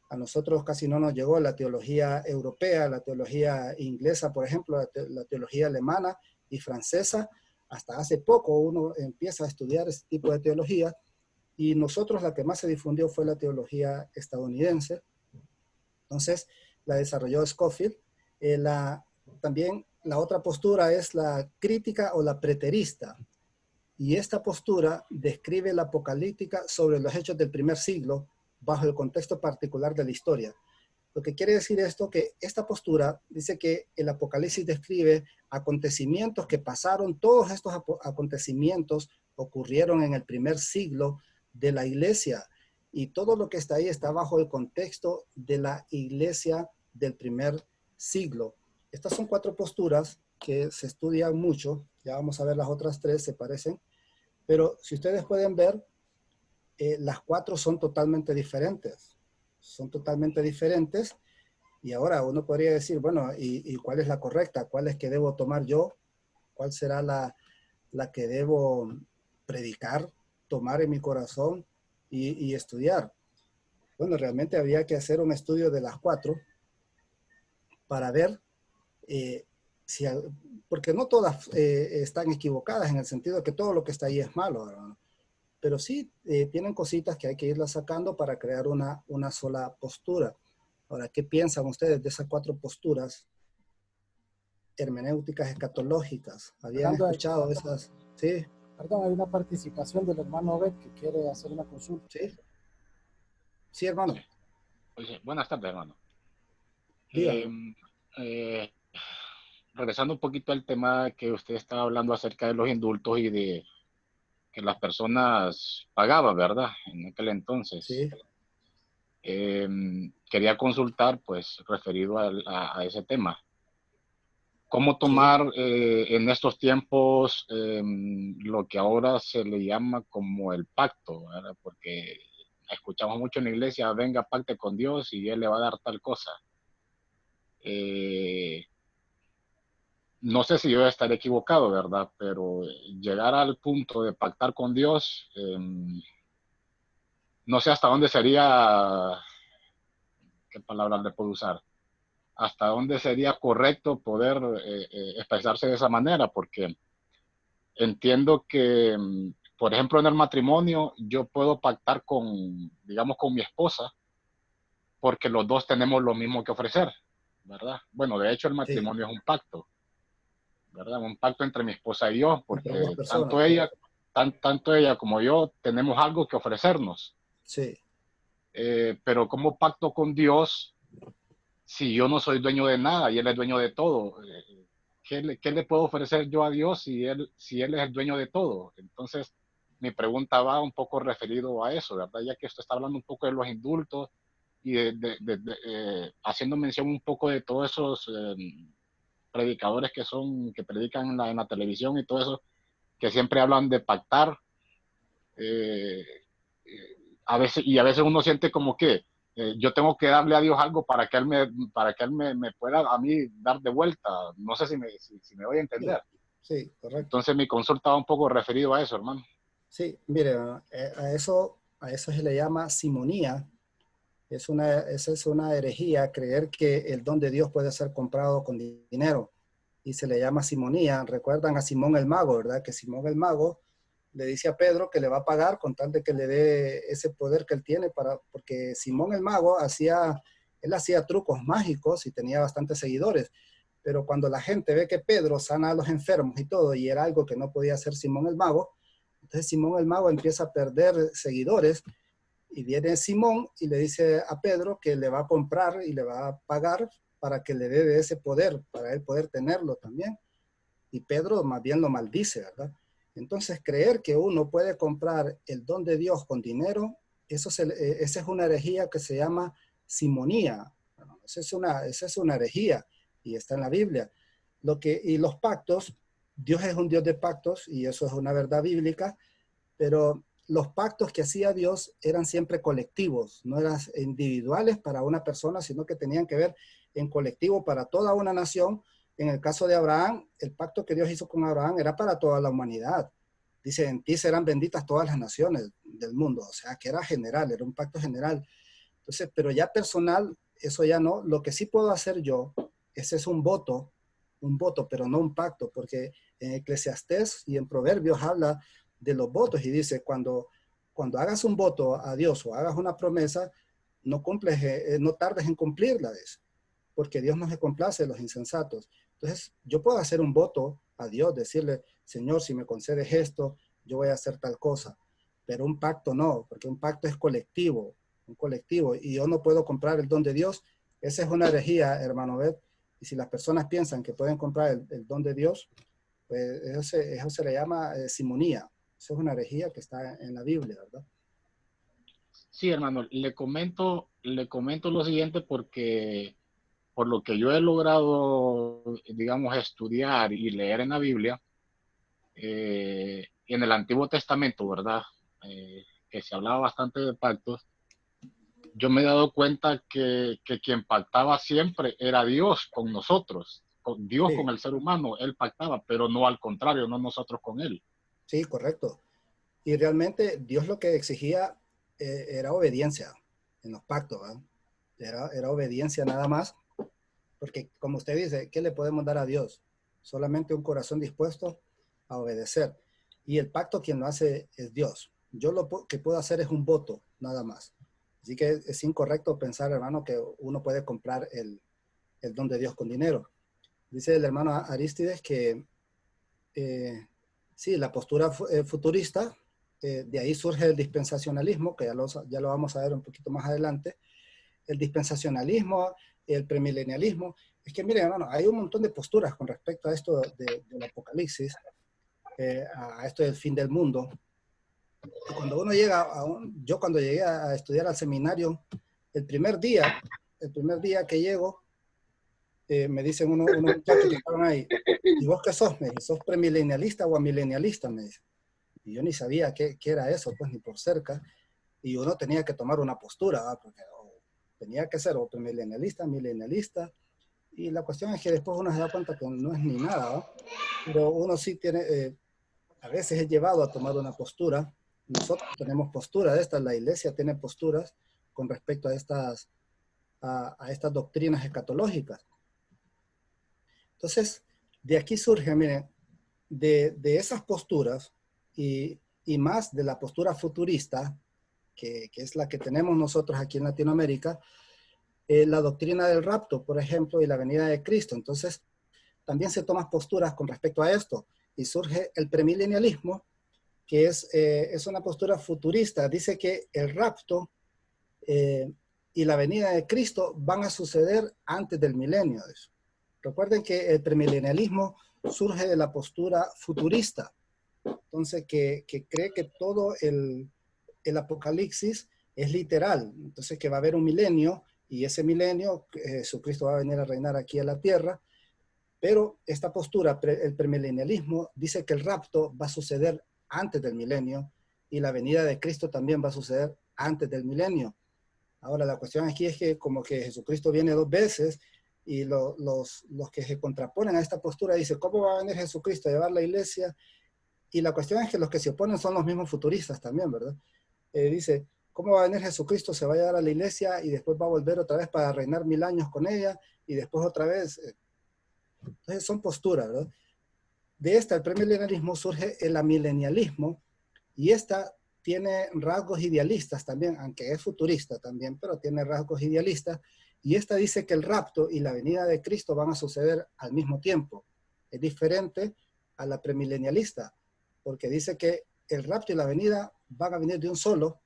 A nosotros casi no nos llegó la teología europea, la teología inglesa, por ejemplo, la teología alemana y francesa. Hasta hace poco uno empieza a estudiar este tipo de teología, y nosotros la que más se difundió fue la teología estadounidense. Entonces la desarrolló Scofield. También la otra postura es la crítica o la preterista. Y esta postura describe la apocalíptica sobre los hechos del primer siglo bajo el contexto particular de la historia. Lo que quiere decir esto, que esta postura dice que el Apocalipsis describe acontecimientos que pasaron, todos estos acontecimientos ocurrieron en el primer siglo de la iglesia, y todo lo que está ahí está bajo el contexto de la iglesia del primer siglo. Estas son 4 posturas que se estudian mucho, ya vamos a ver las otras 3, se parecen, pero si ustedes pueden ver, las 4 son totalmente diferentes. Son totalmente diferentes, y ahora uno podría decir, bueno, ¿y cuál es la correcta? ¿Cuál es que debo tomar yo? ¿Cuál será la que debo predicar, tomar en mi corazón y estudiar? Bueno, realmente había que hacer un estudio de las 4 para ver porque no todas están equivocadas en el sentido de que todo lo que está ahí es malo, hermano. Pero sí tienen cositas que hay que irlas sacando para crear una sola postura. Ahora, ¿qué piensan ustedes de esas 4 posturas hermenéuticas escatológicas? ¿Habían escuchado esas? Sí. Perdón, hay una participación del hermano Obed que quiere hacer una consulta. Sí. Sí, hermano. Oye, buenas tardes, hermano. Dígame. Regresando un poquito al tema que usted estaba hablando acerca de los indultos y de que las personas pagaban, ¿verdad? En aquel entonces. Sí. Quería consultar, pues, referido a ese tema. ¿Cómo tomar en estos tiempos lo que ahora se le llama como el pacto, ¿verdad? Porque escuchamos mucho en la iglesia, venga, pacte con Dios y Él le va a dar tal cosa. No sé si yo estaré equivocado, ¿verdad? Pero llegar al punto de pactar con Dios, no sé hasta dónde sería, ¿qué palabra le puedo usar? Hasta dónde sería correcto poder expresarse de esa manera, porque entiendo que, por ejemplo, en el matrimonio yo puedo pactar con, digamos, con mi esposa, porque los dos tenemos lo mismo que ofrecer, ¿verdad? Bueno, de hecho el matrimonio es un pacto, ¿verdad? Un pacto entre mi esposa y yo, porque tanto ella como yo tenemos algo que ofrecernos. Sí. Pero como pacto con Dios, si yo no soy dueño de nada y Él es dueño de todo, ¿qué le puedo ofrecer yo a Dios si él es el dueño de todo? Entonces, mi pregunta va un poco referido a eso, ¿verdad? Ya que usted está hablando un poco de los indultos y haciendo mención un poco de todos esos predicadores que predican en la televisión y todo eso, que siempre hablan de pactar. A veces uno siente como que yo tengo que darle a Dios algo para que Él me pueda a mí dar de vuelta. No sé si me voy a entender. Sí, correcto. Entonces mi consulta va un poco referido a eso, hermano. Sí, mire, a eso se le llama simonía. Esa es una herejía, creer que el don de Dios puede ser comprado con dinero, y se le llama simonía. Recuerdan a Simón el mago, ¿verdad? Que Simón el mago le dice a Pedro que le va a pagar con tal de que le dé ese poder que él tiene, porque Simón el mago hacía trucos mágicos y tenía bastantes seguidores, pero cuando la gente ve que Pedro sana a los enfermos y todo, y era algo que no podía hacer Simón el mago, entonces Simón el mago empieza a perder seguidores, Y viene Simón y le dice a Pedro que le va a comprar y le va a pagar para que le dé de ese poder, para él poder tenerlo también. Y Pedro más bien lo maldice, ¿verdad? Entonces, creer que uno puede comprar el don de Dios con dinero, esa es una herejía que se llama simonía. Bueno, esa es una herejía y está en la Biblia. Y los pactos, Dios es un Dios de pactos y eso es una verdad bíblica, pero los pactos que hacía Dios eran siempre colectivos, no eran individuales para una persona, sino que tenían que ver en colectivo para toda una nación. En el caso de Abraham, el pacto que Dios hizo con Abraham era para toda la humanidad. Dice, en ti serán benditas todas las naciones del mundo. O sea, que era general, era un pacto general. Entonces, pero ya personal, eso ya no. Lo que sí puedo hacer yo, ese es un voto, pero no un pacto, porque en Eclesiastés y en Proverbios habla de los votos y dice, cuando hagas un voto a Dios o hagas una promesa, no tardes en cumplirla, porque Dios no se complace de los insensatos. Entonces, yo puedo hacer un voto a Dios, decirle, Señor, si me concedes esto, yo voy a hacer tal cosa. Pero un pacto no, porque un pacto es colectivo, y yo no puedo comprar el don de Dios. Esa es una herejía, hermano Bet. Y si las personas piensan que pueden comprar el don de Dios, pues eso se le llama simonía. Eso es una herejía que está en la Biblia, ¿verdad? Sí, hermano, le comento lo siguiente porque por lo que yo he logrado, digamos, estudiar y leer en la Biblia, en el Antiguo Testamento, ¿verdad? Que se hablaba bastante de pactos, yo me he dado cuenta que quien pactaba siempre era Dios con nosotros, con Dios Sí, con el ser humano, Él pactaba, pero no al contrario, no nosotros con Él. sí, correcto. Y realmente Dios lo que exigía era obediencia en los pactos, ¿verdad? Era obediencia nada más, porque como usted dice, ¿qué le podemos dar a Dios? Solamente un corazón dispuesto a obedecer. Y el pacto quien lo hace es Dios. Yo lo que puedo hacer es un voto, nada más. Así que es incorrecto pensar, hermano, que uno puede comprar el don de Dios con dinero. Dice el hermano Arístides que sí, la postura futurista, de ahí surge el dispensacionalismo, que ya lo vamos a ver un poquito más adelante. El dispensacionalismo, el premilenialismo. Es que, miren, hermano, hay un montón de posturas con respecto a esto del Apocalipsis, a esto del fin del mundo. Y cuando uno llega yo cuando llegué a estudiar al seminario, el primer día que llego, me dicen unos muchachos que estaban ahí, ¿y vos qué sos? Me dice, ¿sos premilenialista o amilenialista? Me dice. Y yo ni sabía qué era eso, pues ni por cerca. Y uno tenía que tomar una postura, ¿verdad? Porque tenía que ser o premilenialista, milenialista. Y la cuestión es que después uno se da cuenta que no es ni nada, ¿verdad? Pero uno sí tiene, a veces es llevado a tomar una postura. Nosotros tenemos postura de estas, la iglesia tiene posturas con respecto a estas doctrinas escatológicas. Entonces, de aquí surge, miren, de esas posturas y más de la postura futurista, que es la que tenemos nosotros aquí en Latinoamérica, la doctrina del rapto, por ejemplo, y la venida de Cristo. Entonces, también se toman posturas con respecto a esto y surge el premilenialismo, que es una postura futurista. Dice que el rapto y la venida de Cristo van a suceder antes del milenio. Recuerden que el premilenialismo surge de la postura futurista, entonces que cree que todo el Apocalipsis es literal, entonces que va a haber un milenio y ese milenio Jesucristo va a venir a reinar aquí a la tierra, pero esta postura, el premilenialismo, dice que el rapto va a suceder antes del milenio y la venida de Cristo también va a suceder antes del milenio. Ahora la cuestión aquí es que como que Jesucristo viene dos veces y los que se contraponen a esta postura dicen, ¿cómo va a venir Jesucristo a llevar la iglesia? Y la cuestión es que los que se oponen son los mismos futuristas también, ¿verdad? Dice, ¿cómo va a venir Jesucristo? Se va a llevar a la iglesia y después va a volver otra vez para reinar 1000 años con ella y después otra vez. Entonces son posturas, ¿verdad? De esta, el premilenialismo, surge el amilenialismo y esta tiene rasgos idealistas también, aunque es futurista también, pero tiene rasgos idealistas. Y esta dice que el rapto y la venida de Cristo van a suceder al mismo tiempo. Es diferente a la premilenialista, porque dice que el rapto y la venida van a venir de un solo,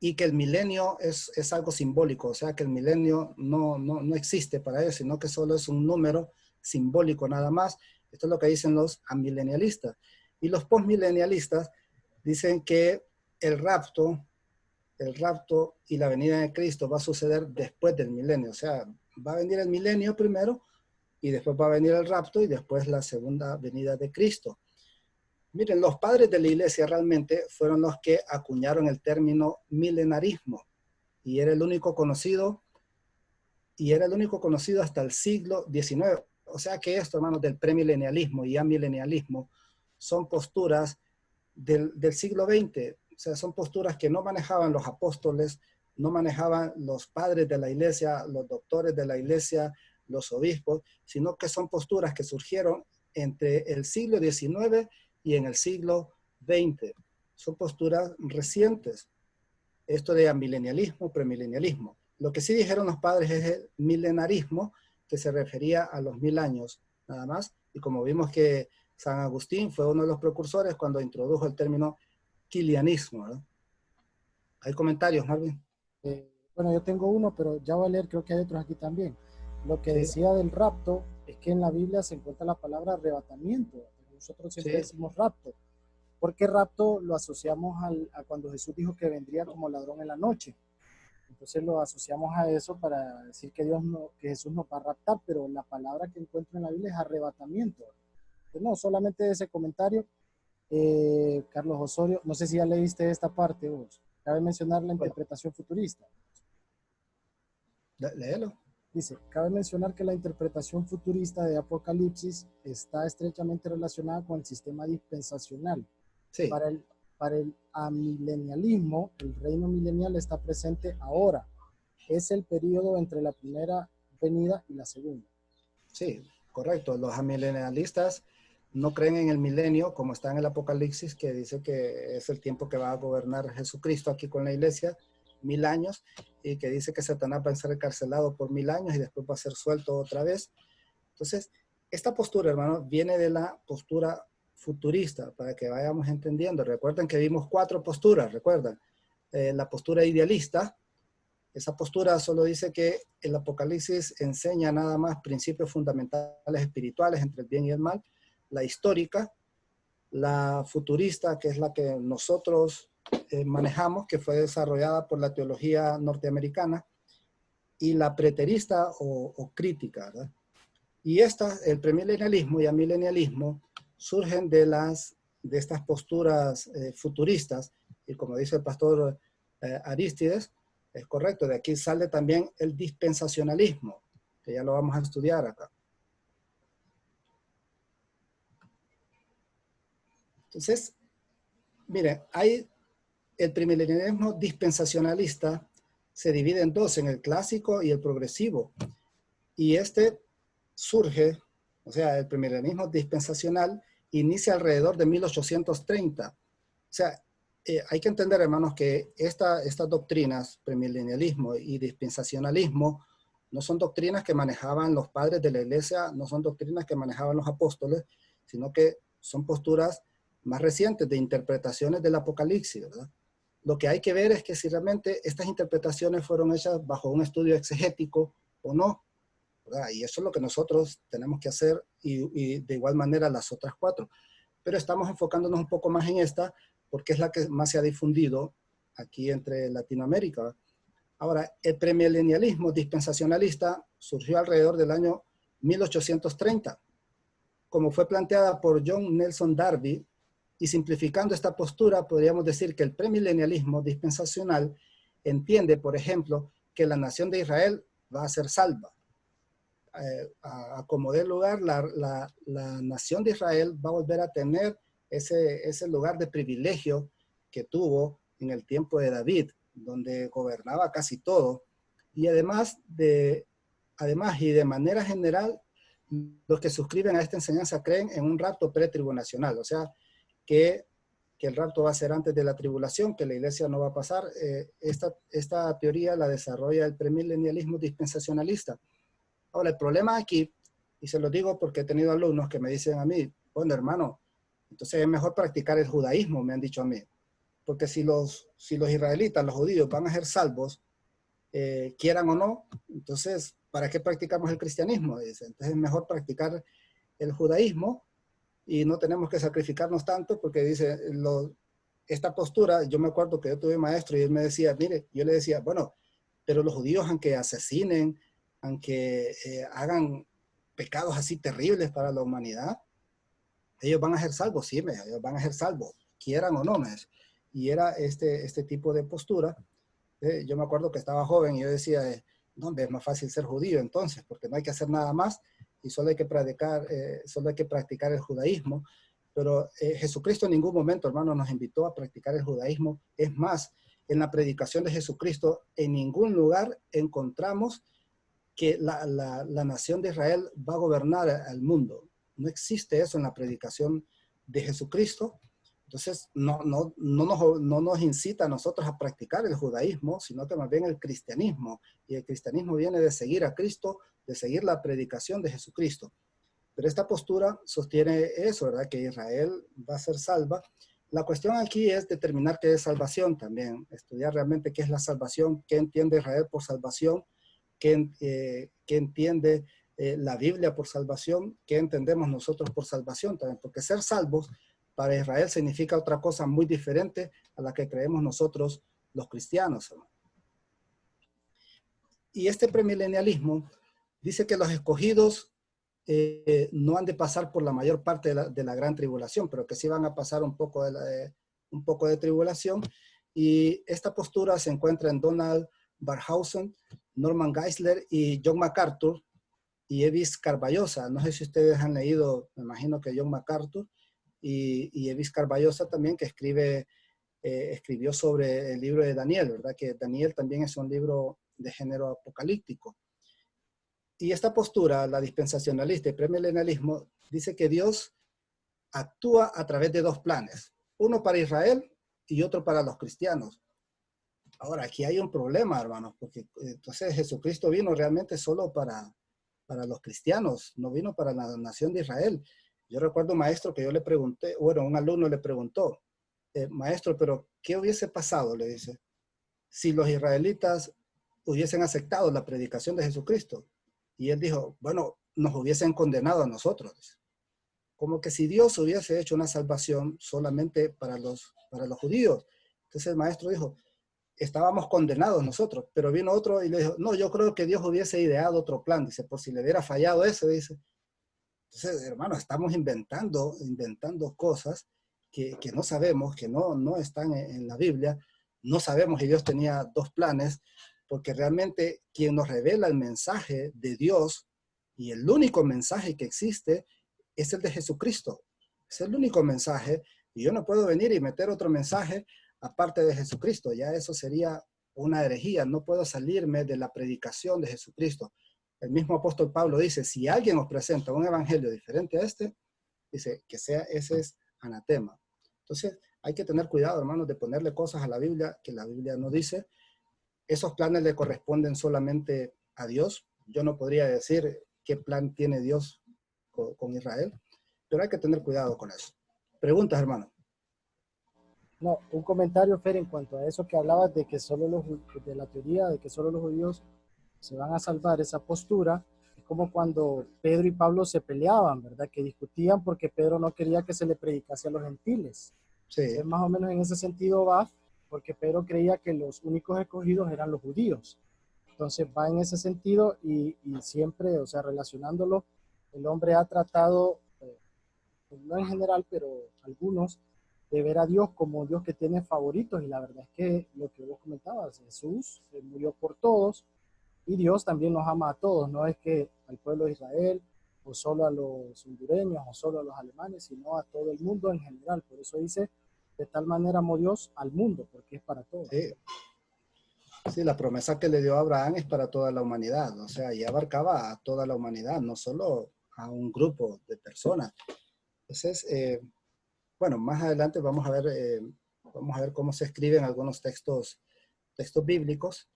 y que el milenio es algo simbólico, o sea que el milenio no existe para ellos, sino que solo es un número simbólico nada más. Esto es lo que dicen los amilenialistas. Y los postmilenialistas dicen que el rapto y la venida de Cristo va a suceder después del milenio, o sea, va a venir el milenio primero y después va a venir el rapto y después la segunda venida de Cristo. Miren, los padres de la iglesia realmente fueron los que acuñaron el término milenarismo y era el único conocido hasta el siglo XIX. O sea que esto, hermanos, del premilenialismo y amilenialismo son posturas del siglo XX. O sea, son posturas que no manejaban los apóstoles, no manejaban los padres de la iglesia, los doctores de la iglesia, los obispos, sino que son posturas que surgieron entre el siglo XIX y en el siglo XX. Son posturas recientes. Esto de amilenialismo, premilenialismo. Lo que sí dijeron los padres es el milenarismo, que se refería a los 1000 años, nada más. Y como vimos que San Agustín fue uno de los precursores cuando introdujo el término kilianismo, ¿verdad? ¿Hay comentarios, Marvin? Bueno, yo tengo uno, pero ya voy a leer, creo que hay otros aquí también. Lo que Sí. decía del rapto es que en la Biblia se encuentra la palabra arrebatamiento. Nosotros siempre decimos rapto. Porque rapto lo asociamos a cuando Jesús dijo que vendría como ladrón en la noche. Entonces lo asociamos a eso para decir que Jesús nos va a raptar, pero la palabra que encuentro en la Biblia es arrebatamiento. Entonces, no, solamente ese comentario. Carlos Osorio, no sé si ya leíste esta parte vos. Cabe mencionar la interpretación futurista. Léelo. Dice, cabe mencionar que la interpretación futurista de Apocalipsis está estrechamente relacionada con el sistema dispensacional. Sí. Para el amilenialismo, el reino milenial está presente ahora. Es el periodo entre la primera venida y la segunda. Sí, correcto. Los amilenialistas no creen en el milenio, como está en el Apocalipsis, que dice que es el tiempo que va a gobernar Jesucristo aquí con la iglesia, 1000 años, y que dice que Satanás va a ser encarcelado por 1000 años y después va a ser suelto otra vez. Entonces, esta postura, hermano, viene de la postura futurista, para que vayamos entendiendo. Recuerden que vimos 4 posturas, recuerdan. La postura idealista, esa postura solo dice que el Apocalipsis enseña nada más principios fundamentales espirituales entre el bien y el mal. La histórica, la futurista, que es la que nosotros manejamos, que fue desarrollada por la teología norteamericana, y la preterista o crítica, ¿verdad? Y el premilenialismo y amilenialismo surgen de estas posturas futuristas, y como dice el pastor Arístides, es correcto, de aquí sale también el dispensacionalismo, que ya lo vamos a estudiar acá. Entonces, mire, el premilenialismo dispensacionalista se divide en dos, en el clásico y el progresivo. Y surge, o sea, el premilenialismo dispensacional inicia alrededor de 1830. O sea, hay que entender, hermanos, que estas doctrinas, premilenialismo y dispensacionalismo, no son doctrinas que manejaban los padres de la iglesia, no son doctrinas que manejaban los apóstoles, sino que son posturas más recientes de interpretaciones del Apocalipsis, ¿verdad? Lo que hay que ver es que si realmente estas interpretaciones fueron hechas bajo un estudio exegético o no, ¿verdad? Y eso es lo que nosotros tenemos que hacer y de igual manera las otras 4. Pero estamos enfocándonos un poco más en esta porque es la que más se ha difundido aquí entre Latinoamérica, ¿verdad? Ahora, el premilenialismo dispensacionalista surgió alrededor del año 1830, como fue planteada por John Nelson Darby, y simplificando esta postura, podríamos decir que el premilenialismo dispensacional entiende, por ejemplo, que la nación de Israel va a ser salva. A como dé lugar, la nación de Israel va a volver a tener ese lugar de privilegio que tuvo en el tiempo de David, donde gobernaba casi todo. Y además y de manera general, los que suscriben a esta enseñanza creen en un rapto pretribulacional, o sea, que el rapto va a ser antes de la tribulación, que la iglesia no va a pasar. Esta teoría la desarrolla el premilenialismo dispensacionalista. Ahora, el problema aquí, y se lo digo porque he tenido alumnos que me dicen a mí, bueno, hermano, entonces es mejor practicar el judaísmo, me han dicho a mí. porque si los israelitas, los judíos, van a ser salvos, quieran o no, entonces, ¿para qué practicamos el cristianismo? Dice. Entonces es mejor practicar el judaísmo y no tenemos que sacrificarnos tanto, porque dice, esta postura, yo me acuerdo que yo tuve un maestro y él me decía, mire, yo le decía, bueno, pero los judíos, aunque asesinen, aunque hagan pecados así terribles para la humanidad, ellos van a ser salvos, sí, ellos van a ser salvos, quieran o no, y era este tipo de postura. Yo me acuerdo que estaba joven y yo decía, no, es más fácil ser judío entonces, porque no hay que hacer nada más y solo hay que practicar el judaísmo. Pero Jesucristo en ningún momento, hermano, nos invitó a practicar el judaísmo. Es más, en la predicación de Jesucristo, en ningún lugar encontramos que la nación de Israel va a gobernar al mundo. No existe eso en la predicación de Jesucristo. Entonces, no nos incita a nosotros a practicar el judaísmo, sino que más bien el cristianismo. Y el cristianismo viene de seguir a Cristo, de seguir la predicación de Jesucristo. Pero esta postura sostiene eso, ¿verdad? Que Israel va a ser salva. La cuestión aquí es determinar qué es salvación también, estudiar realmente qué es la salvación, qué entiende Israel por salvación, qué entiende la Biblia por salvación, qué entendemos nosotros por salvación también, porque ser salvos para Israel significa otra cosa muy diferente a la que creemos nosotros los cristianos. Y este premilenialismo dice que los escogidos no han de pasar por la mayor parte de la gran tribulación, pero que sí van a pasar un poco de tribulación. Y esta postura se encuentra en Donald Barhausen, Norman Geisler y John MacArthur y Evis Carballosa. No sé si ustedes han leído, me imagino que John MacArthur y Evis Carballosa también, que escribió sobre el libro de Daniel, ¿verdad? Que Daniel también es un libro de género apocalíptico. Y esta postura, la dispensacionalista y premilenialismo, dice que Dios actúa a través de dos planes, uno para Israel y otro para los cristianos. Ahora, aquí hay un problema, hermanos, porque entonces Jesucristo vino realmente solo para los cristianos, no vino para la nación de Israel. Yo recuerdo un maestro que yo le pregunté, bueno, un alumno le preguntó, maestro, pero ¿qué hubiese pasado? Le dice, si los israelitas hubiesen aceptado la predicación de Jesucristo. Y él dijo, bueno, nos hubiesen condenado a nosotros. Como que si Dios hubiese hecho una salvación solamente para los judíos. Entonces el maestro dijo, estábamos condenados nosotros, pero vino otro y le dijo, no, yo creo que Dios hubiese ideado otro plan, dice, por si le hubiera fallado eso, dice. Entonces, hermano, estamos inventando cosas que no sabemos, que no están en la Biblia, no sabemos si Dios tenía dos planes, porque realmente quien nos revela el mensaje de Dios y el único mensaje que existe es el de Jesucristo. Es el único mensaje y yo no puedo venir y meter otro mensaje aparte de Jesucristo. Ya eso sería una herejía. No puedo salirme de la predicación de Jesucristo. El mismo apóstol Pablo dice, si alguien os presenta un evangelio diferente a este, dice que ese es anatema. Entonces hay que tener cuidado, hermanos, de ponerle cosas a la Biblia que la Biblia no dice. Esos planes le corresponden solamente a Dios. Yo no podría decir qué plan tiene Dios con Israel, pero hay que tener cuidado con eso. Preguntas, hermano. No, un comentario, Fer, en cuanto a eso que hablabas de que de la teoría de que solo los judíos se van a salvar, esa postura, es como cuando Pedro y Pablo se peleaban, ¿verdad? Que discutían porque Pedro no quería que se le predicase a los gentiles. Sí. Entonces, más o menos en ese sentido va, porque Pedro creía que los únicos escogidos eran los judíos. Entonces va en ese sentido y siempre, o sea, relacionándolo, el hombre ha tratado, no en general, pero algunos, de ver a Dios como Dios que tiene favoritos. Y la verdad es que lo que vos comentabas, Jesús murió por todos y Dios también nos ama a todos. No es que al pueblo de Israel o solo a los hondureños o solo a los alemanes, sino a todo el mundo en general. Por eso dice, de tal manera amó Dios al mundo, porque es para todos. Sí. Sí, la promesa que le dio a Abraham es para toda la humanidad, o sea, y abarcaba a toda la humanidad, no solo a un grupo de personas. Entonces, bueno, más adelante vamos a ver cómo se escriben algunos textos bíblicos,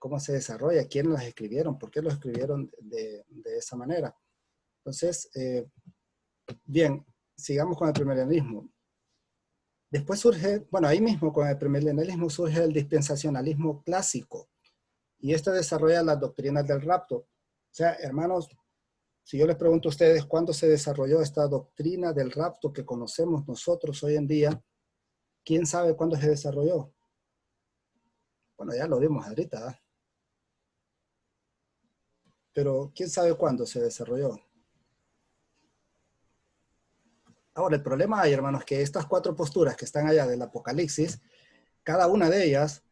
cómo se desarrolla, quiénes los escribieron, por qué los escribieron de esa manera. Entonces, bien, sigamos con el premilenialismo. Después surge, bueno, ahí mismo con el premilenialismo surge el dispensacionalismo clásico, y este desarrolla las doctrinas del rapto. O sea, hermanos, si yo les pregunto a ustedes cuándo se desarrolló esta doctrina del rapto que conocemos nosotros hoy en día, ¿quién sabe cuándo se desarrolló? Bueno, ya lo vimos ahorita, ¿eh? Pero ¿quién sabe cuándo se desarrolló? Ahora, el problema hay, hermanos, que estas 4 posturas que están allá del Apocalipsis, cada una de ellas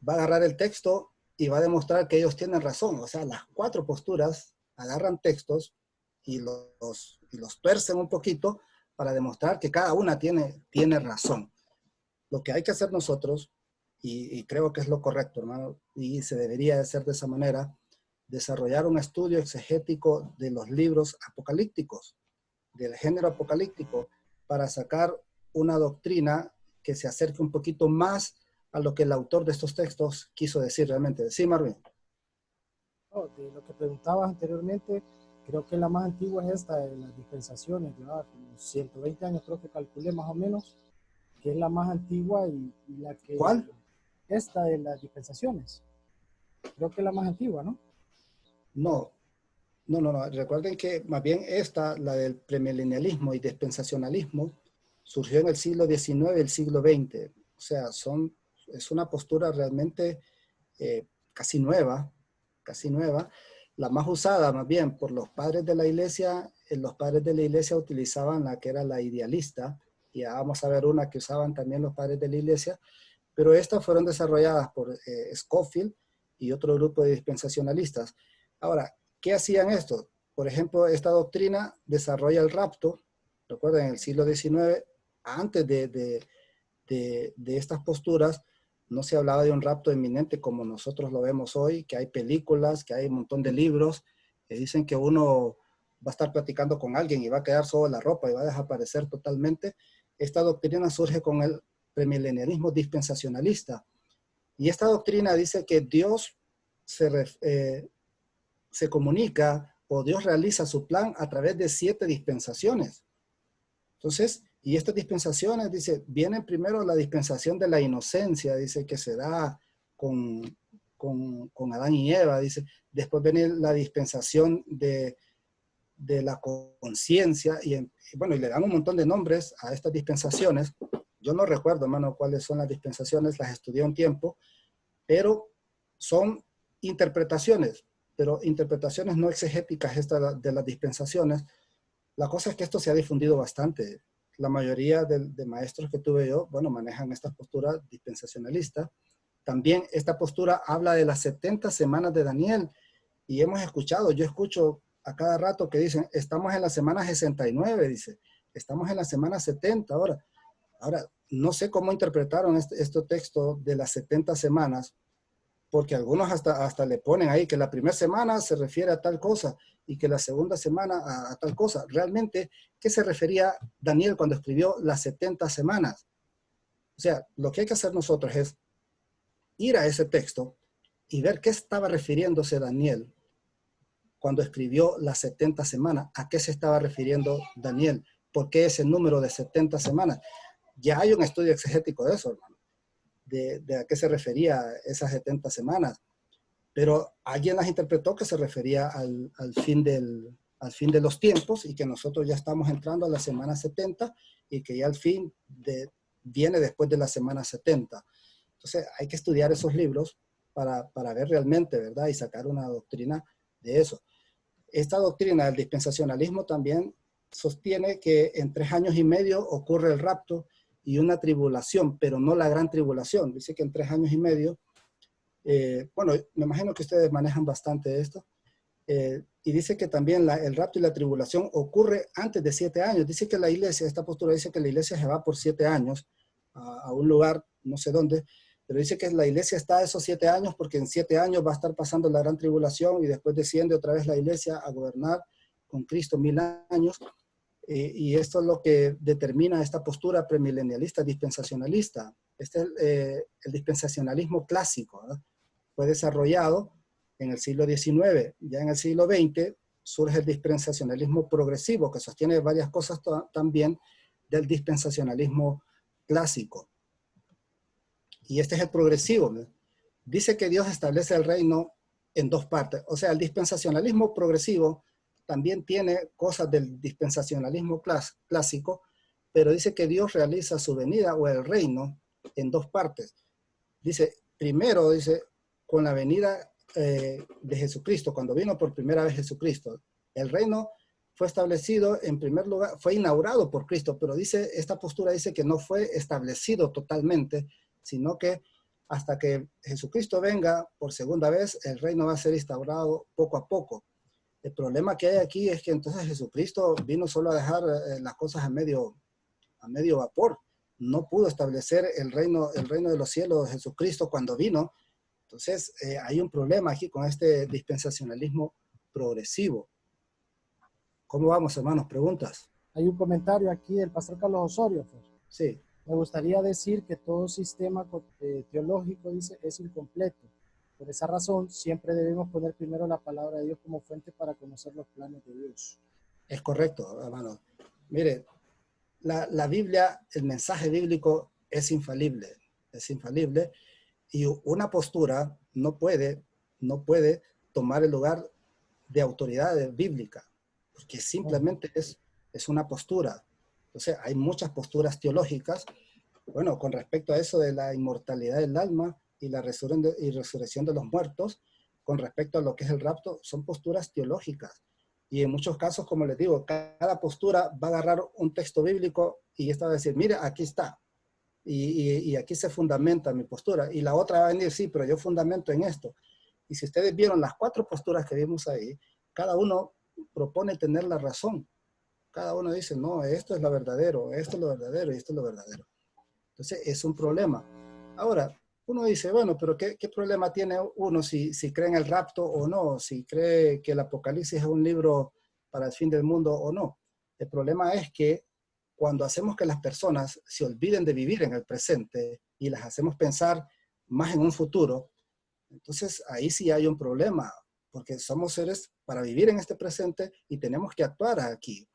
va a agarrar el texto y va a demostrar que ellos tienen razón. O sea, las 4 posturas agarran textos y los tuercen un poquito para demostrar que cada una tiene razón. Lo que hay que hacer nosotros, y creo que es lo correcto, hermano, y se debería hacer de esa manera, desarrollar un estudio exegético de los libros apocalípticos, del género apocalíptico, para sacar una doctrina que se acerque un poquito más a lo que el autor de estos textos quiso decir realmente. Sí, Marvin. No, de lo que preguntabas anteriormente, creo que la más antigua es esta de las dispensaciones, ¿verdad? Como 120 años creo que calculé más o menos, que es la más antigua y la que... ¿Cuál? Esta de las dispensaciones. Creo que es la más antigua, ¿no? No. Recuerden que más bien esta, la del premilenialismo y dispensacionalismo, surgió en el siglo XIX y el siglo XX. O sea, es una postura realmente casi nueva. La más usada más bien por los padres de la iglesia. Los padres de la iglesia utilizaban la que era la idealista, y ya vamos a ver una que usaban también los padres de la iglesia, pero estas fueron desarrolladas por Scofield y otro grupo de dispensacionalistas. Ahora, ¿qué hacían estos? Por ejemplo, esta doctrina desarrolla el rapto, recuerden, en el siglo XIX, antes de estas posturas, no se hablaba de un rapto inminente como nosotros lo vemos hoy, que hay películas, que hay un montón de libros que dicen que uno va a estar platicando con alguien y va a quedar solo la ropa y va a desaparecer totalmente. Esta doctrina surge con el premilenialismo dispensacionalista. Y esta doctrina dice que Dios se comunica, o Dios realiza su plan a través de 7 dispensaciones. Entonces, y estas dispensaciones, dice, viene primero la dispensación de la inocencia, dice, que se da con Adán y Eva, dice, después viene la dispensación de la conciencia, y bueno, y le dan un montón de nombres a estas dispensaciones. Yo no recuerdo, hermano, cuáles son las dispensaciones, las estudié un tiempo, pero son interpretaciones, pero interpretaciones no exegéticas estas de las dispensaciones. La cosa es que esto se ha difundido bastante. La mayoría de maestros que tuve yo, bueno, manejan esta postura dispensacionalista. También esta postura habla de las 70 semanas de Daniel, y hemos escuchado, yo escucho a cada rato que dicen, estamos en la semana 69, dice, estamos en la semana 70 ahora. Ahora, no sé cómo interpretaron este texto de las 70 semanas, porque algunos hasta le ponen ahí que la primera semana se refiere a tal cosa y que la segunda semana a tal cosa. Realmente, ¿qué se refería Daniel cuando escribió las 70 semanas? O sea, lo que hay que hacer nosotros es ir a ese texto y ver qué estaba refiriéndose Daniel cuando escribió las 70 semanas. ¿A qué se estaba refiriendo Daniel? ¿Por qué ese número de 70 semanas? Ya hay un estudio exegético de eso, hermano, de a qué se refería esas 70 semanas. Pero alguien las interpretó que se refería al fin de los tiempos, y que nosotros ya estamos entrando a la semana 70 y que ya el fin viene después de la semana 70. Entonces hay que estudiar esos libros para ver realmente, ¿verdad? Y sacar una doctrina de eso. Esta doctrina del dispensacionalismo también sostiene que en 3 años y medio ocurre el rapto y una tribulación, pero no la gran tribulación. Dice que en 3 años y medio, bueno, me imagino que ustedes manejan bastante esto, y dice que también el rapto y la tribulación ocurre antes de 7 años. Dice que la iglesia, esta postura dice que la iglesia se va por 7 años a un lugar, no sé dónde, pero dice que la iglesia está esos 7 años porque en 7 años va a estar pasando la gran tribulación y después desciende otra vez la iglesia a gobernar con Cristo 1000 años. Y esto es lo que determina esta postura premilenialista dispensacionalista. Este es el dispensacionalismo clásico, ¿verdad? Fue desarrollado en el siglo XIX. Ya en el siglo XX surge el dispensacionalismo progresivo, que sostiene varias cosas también del dispensacionalismo clásico. Y este es el progresivo, ¿no? Dice que Dios establece el reino en dos partes. O sea, el dispensacionalismo progresivo también tiene cosas del dispensacionalismo clásico, pero dice que Dios realiza su venida o el reino en dos partes. Dice, primero, dice, con la venida de Jesucristo, cuando vino por primera vez Jesucristo, el reino fue establecido en primer lugar, fue inaugurado por Cristo, pero dice, esta postura dice que no fue establecido totalmente, sino que hasta que Jesucristo venga por segunda vez, el reino va a ser instaurado poco a poco. El problema que hay aquí es que entonces Jesucristo vino solo a dejar las cosas a medio vapor. No pudo establecer el reino de los cielos de Jesucristo cuando vino. Entonces hay un problema aquí con este dispensacionalismo progresivo. ¿Cómo vamos, hermanos? ¿Preguntas? Hay un comentario aquí del pastor Carlos Osorio. Pues. Sí. Me gustaría decir que todo sistema teológico, dice, es incompleto. Por esa razón, siempre debemos poner primero la palabra de Dios como fuente para conocer los planes de Dios. Es correcto, hermano. Mire, la Biblia, el mensaje bíblico es infalible, y una postura no puede tomar el lugar de autoridad bíblica, porque simplemente es una postura. Entonces, hay muchas posturas teológicas, bueno, con respecto a eso de la inmortalidad del alma y la resurrección de los muertos, con respecto a lo que es el rapto, son posturas teológicas. Y en muchos casos, como les digo, cada postura va a agarrar un texto bíblico y esta va a decir, mira, aquí está. Y aquí se fundamenta mi postura. Y la otra va a venir, sí, pero yo fundamento en esto. Y si ustedes vieron las 4 posturas que vimos ahí, cada uno propone tener la razón. Cada uno dice, no, esto es lo verdadero, esto es lo verdadero y esto es lo verdadero. Entonces, es un problema. Ahora, uno dice, bueno, pero ¿qué problema tiene uno si cree en el rapto o no? Si cree que el Apocalipsis es un libro para el fin del mundo o no. El problema es que cuando hacemos que las personas se olviden de vivir en el presente y las hacemos pensar más en un futuro, entonces ahí sí hay un problema, porque somos seres para vivir en este presente y tenemos que actuar aquí.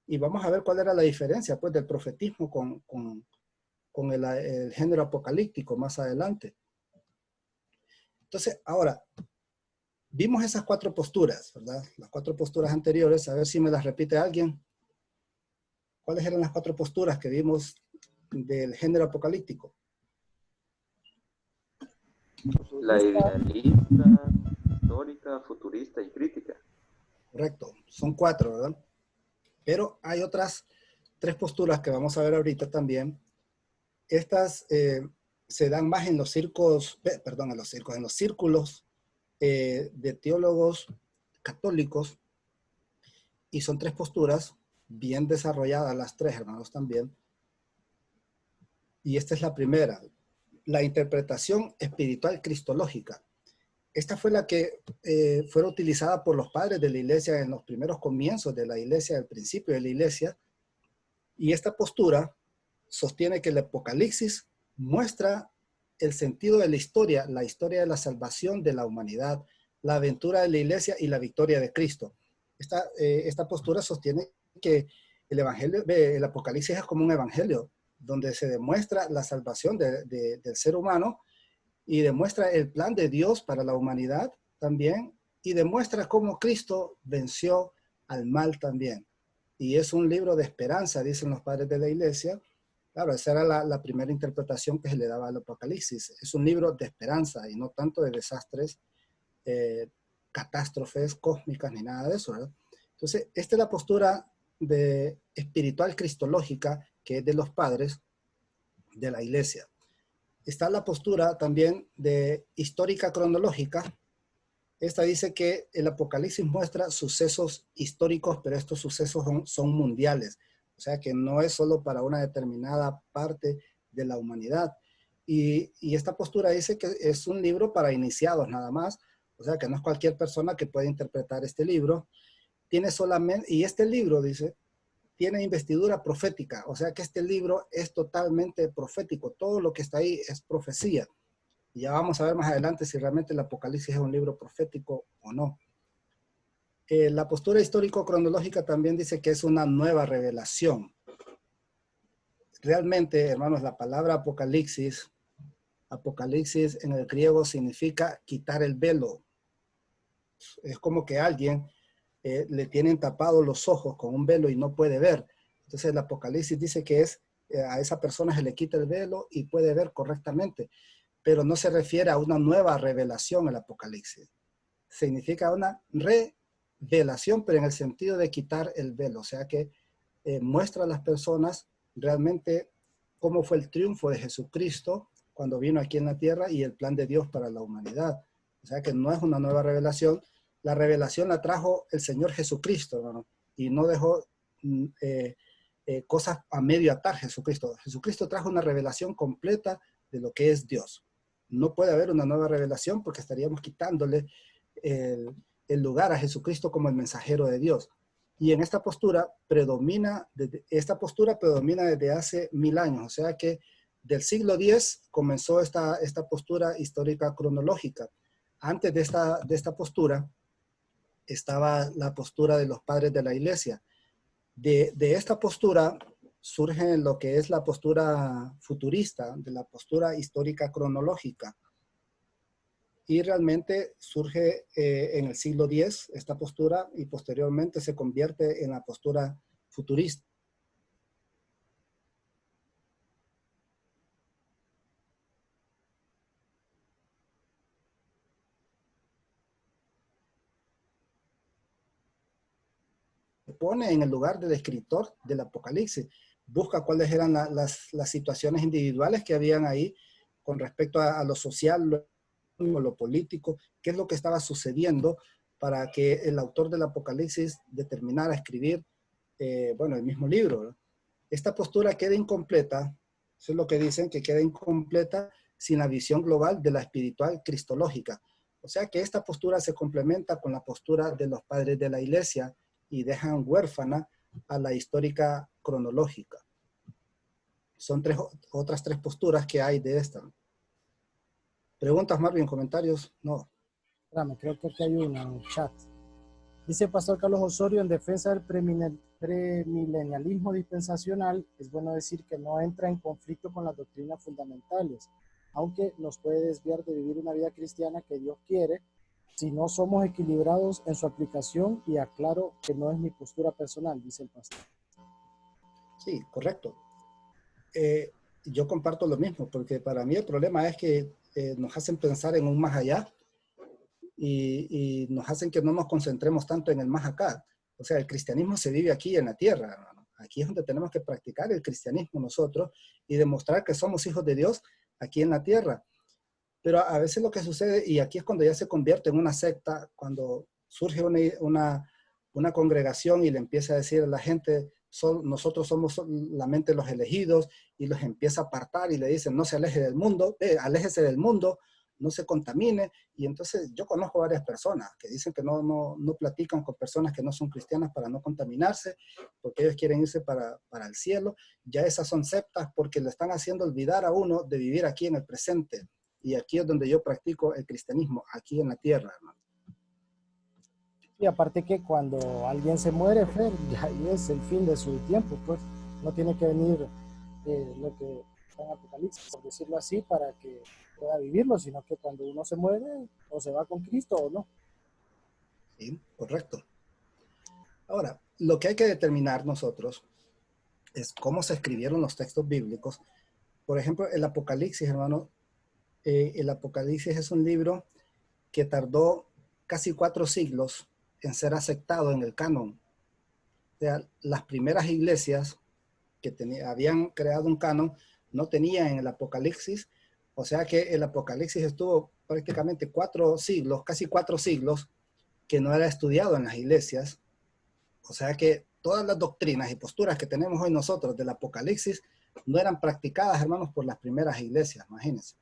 Y vamos a ver cuál era la diferencia pues, del profetismo con el género apocalíptico más adelante. Entonces, ahora, vimos esas 4 posturas, ¿verdad? Las 4 posturas anteriores, a ver si me las repite alguien. ¿Cuáles eran las 4 posturas que vimos del género apocalíptico? La idealista, histórica, futurista y crítica. Correcto, son 4, ¿verdad? Pero hay otras 3 posturas que vamos a ver ahorita también. Estas se dan más en los círculos de teólogos católicos, y son 3 posturas bien desarrolladas, las 3, hermanos, también. Y esta es la primera, la interpretación espiritual cristológica. Esta fue la que fue utilizada por los padres de la iglesia en los primeros comienzos de la iglesia, al principio de la iglesia. Y esta postura sostiene que el Apocalipsis muestra el sentido de la historia de la salvación de la humanidad, la aventura de la iglesia y la victoria de Cristo. Esta postura sostiene que el Apocalipsis es como un evangelio, donde se demuestra la salvación del ser humano y demuestra el plan de Dios para la humanidad también, y demuestra cómo Cristo venció al mal también. Y es un libro de esperanza, dicen los padres de la iglesia. Claro, esa era la primera interpretación que se le daba al Apocalipsis. Es un libro de esperanza y no tanto de desastres, catástrofes cósmicas ni nada de eso, ¿verdad? Entonces, esta es la postura espiritual cristológica que es de los padres de la iglesia. Está la postura también de histórica cronológica. Esta dice que el Apocalipsis muestra sucesos históricos, pero estos sucesos son mundiales. O sea que no es solo para una determinada parte de la humanidad. Y esta postura dice que es un libro para iniciados nada más. O sea que no es cualquier persona que puede interpretar este libro. Tiene solamente, y este libro, dice, tiene investidura profética. O sea que este libro es totalmente profético. Todo lo que está ahí es profecía. Y ya vamos a ver más adelante si realmente el Apocalipsis es un libro profético o no. La postura histórico-cronológica también dice que es una nueva revelación. realmente, hermanos, la palabra Apocalipsis, Apocalipsis en el griego significa quitar el velo. Es como que alguien le tienen tapados los ojos con un velo y no puede ver. Entonces el Apocalipsis dice que a esa persona se le quita el velo y puede ver correctamente, pero no se refiere a una nueva revelación el Apocalipsis. Significa una revelación, pero en el sentido de quitar el velo, o sea que muestra a las personas realmente cómo fue el triunfo de Jesucristo cuando vino aquí en la tierra y el plan de Dios para la humanidad. O sea que no es una nueva revelación. La revelación la trajo el Señor Jesucristo, hermano, y no dejó cosas a medio atar Jesucristo. Jesucristo trajo una revelación completa de lo que es Dios. No puede haber una nueva revelación porque estaríamos quitándole el lugar a Jesucristo como el mensajero de Dios. Y en esta postura predomina desde hace 1000 años, o sea que del siglo X comenzó esta postura histórica cronológica. Antes de esta postura estaba la postura de los padres de la iglesia. De esta postura surge lo que es la postura futurista, de la postura histórica cronológica. Y realmente surge en el siglo X esta postura y posteriormente se convierte en la postura futurista. Se pone en el lugar del escritor del Apocalipsis, busca cuáles eran las situaciones individuales que habían ahí con respecto a lo social, lo político, qué es lo que estaba sucediendo para que el autor del Apocalipsis determinara escribir, el mismo libro, ¿no? Esta postura queda incompleta, eso es lo que dicen, que queda incompleta sin la visión global de la espiritual cristológica. O sea que esta postura se complementa con la postura de los padres de la iglesia y dejan huérfana a la histórica cronológica. Son otras tres posturas que hay de esta. ¿Preguntas, Marvin? ¿Comentarios? No. Espérame, creo que aquí hay una en el chat. Dice Pastor Carlos Osorio, en defensa del premilenialismo dispensacional, es bueno decir que no entra en conflicto con las doctrinas fundamentales, aunque nos puede desviar de vivir una vida cristiana que Dios quiere, si no somos equilibrados en su aplicación, y aclaro que no es mi postura personal, dice el pastor. Sí, correcto. Yo comparto lo mismo, porque para mí el problema es que nos hacen pensar en un más allá y nos hacen que no nos concentremos tanto en el más acá. O sea, el cristianismo se vive aquí en la tierra, hermano. Aquí es donde tenemos que practicar el cristianismo nosotros y demostrar que somos hijos de Dios aquí en la tierra. Pero a veces lo que sucede, y aquí es cuando ya se convierte en una secta, cuando surge una congregación y le empieza a decir a la gente, nosotros somos solamente los elegidos, y los empieza a apartar y le dicen, no se aleje del mundo, aléjese del mundo, no se contamine. Y entonces yo conozco varias personas que dicen que no platican con personas que no son cristianas para no contaminarse, porque ellos quieren irse para el cielo. Ya esas son sectas porque le están haciendo olvidar a uno de vivir aquí en el presente. Y aquí es donde yo practico el cristianismo, aquí en la tierra, hermano. Y aparte que cuando alguien se muere, Fer, ya ahí es el fin de su tiempo, pues no tiene que venir lo que está en Apocalipsis, por decirlo así, para que pueda vivirlo, sino que cuando uno se muere, o se va con Cristo o no. Sí, correcto. Ahora, lo que hay que determinar nosotros es cómo se escribieron los textos bíblicos. Por ejemplo, el Apocalipsis, hermano, el Apocalipsis es un libro que tardó casi 4 siglos en ser aceptado en el canon. O sea, las primeras iglesias que habían creado un canon no tenían en el Apocalipsis, o sea que el Apocalipsis estuvo prácticamente 4 siglos, casi 4 siglos, que no era estudiado en las iglesias. O sea que todas las doctrinas y posturas que tenemos hoy nosotros del Apocalipsis no eran practicadas, hermanos, por las primeras iglesias, imagínense.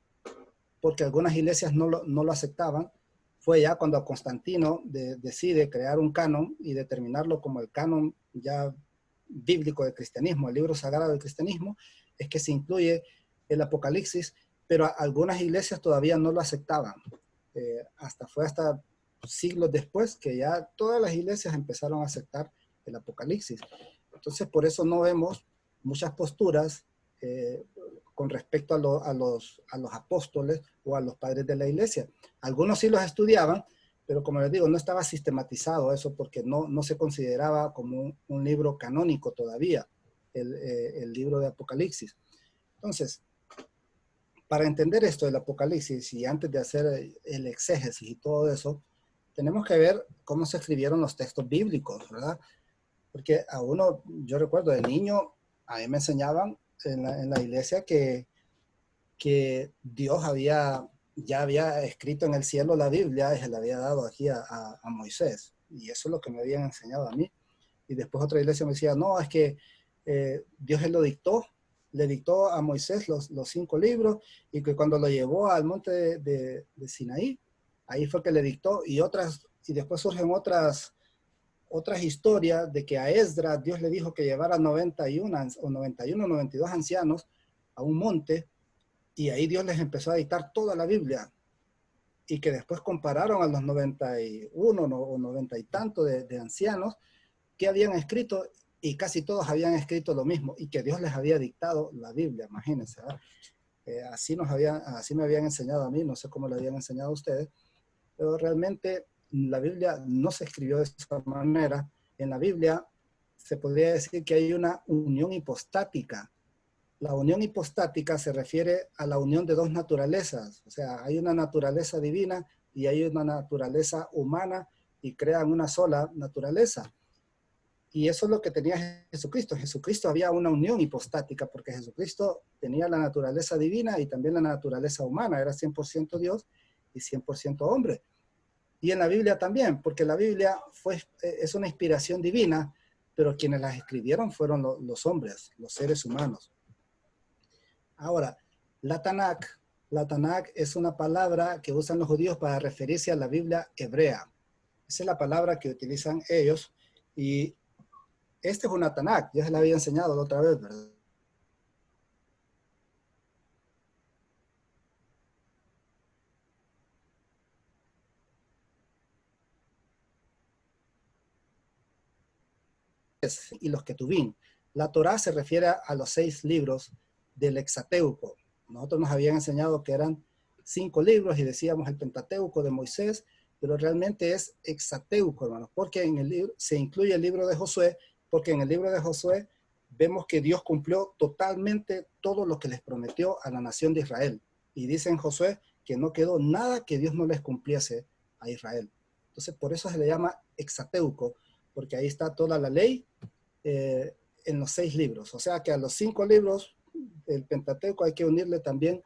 Porque algunas iglesias no lo aceptaban. Fue ya cuando Constantino decide crear un canon y determinarlo como el canon ya bíblico del cristianismo, el libro sagrado del cristianismo, es que se incluye el Apocalipsis, pero algunas iglesias todavía no lo aceptaban. Fue hasta siglos después que ya todas las iglesias empezaron a aceptar el Apocalipsis. Entonces, por eso no vemos muchas posturas con respecto a los apóstoles o a los padres de la iglesia. Algunos sí los estudiaban, pero como les digo, no estaba sistematizado eso porque no se consideraba como un libro canónico todavía, el libro de Apocalipsis. Entonces, para entender esto del Apocalipsis y antes de hacer el exégesis y todo eso, tenemos que ver cómo se escribieron los textos bíblicos, ¿verdad? Porque yo recuerdo de niño, a mí me enseñaban en la iglesia que Dios ya había escrito en el cielo la Biblia y se la había dado aquí a Moisés. Y eso es lo que me habían enseñado a mí. Y después otra iglesia me decía, no, es que Dios le dictó a Moisés los 5 libros y que cuando lo llevó al monte de Sinaí, ahí fue que le dictó y después surgen otras historias de que a Esdras Dios le dijo que llevara 91 o 92 ancianos a un monte y ahí Dios les empezó a dictar toda la Biblia y que después compararon a los 91 o 90 y tanto de ancianos que habían escrito y casi todos habían escrito lo mismo y que Dios les había dictado la Biblia, imagínense. Así me habían enseñado a mí, no sé cómo le habían enseñado a ustedes, pero realmente la Biblia no se escribió de esa manera. En la Biblia se podría decir que hay una unión hipostática. La unión hipostática se refiere a la unión de 2 naturalezas, o sea, hay una naturaleza divina y hay una naturaleza humana y crean una sola naturaleza. Y eso es lo que tenía Jesucristo. Jesucristo había una unión hipostática porque Jesucristo tenía la naturaleza divina y también la naturaleza humana, era 100% Dios y 100% hombre. Y en la Biblia también, porque la Biblia es una inspiración divina, pero quienes las escribieron fueron los hombres, los seres humanos. Ahora, la Tanakh es una palabra que usan los judíos para referirse a la Biblia hebrea. Esa es la palabra que utilizan ellos y este es una Tanakh, ya se la había enseñado la otra vez, ¿verdad? Y los Ketubim. La Torá se refiere a los 6 libros del Hexateuco. Nosotros nos habían enseñado que eran 5 libros y decíamos el Pentateuco de Moisés, pero realmente es Hexateuco, hermanos, porque en el libro se incluye el libro de Josué, porque en el libro de Josué vemos que Dios cumplió totalmente todo lo que les prometió a la nación de Israel. Y dice en Josué que no quedó nada que Dios no les cumpliese a Israel. Entonces, por eso se le llama Hexateuco, porque ahí está toda la ley en los 6 libros. O sea que a los 5 libros del Pentateuco hay que unirle también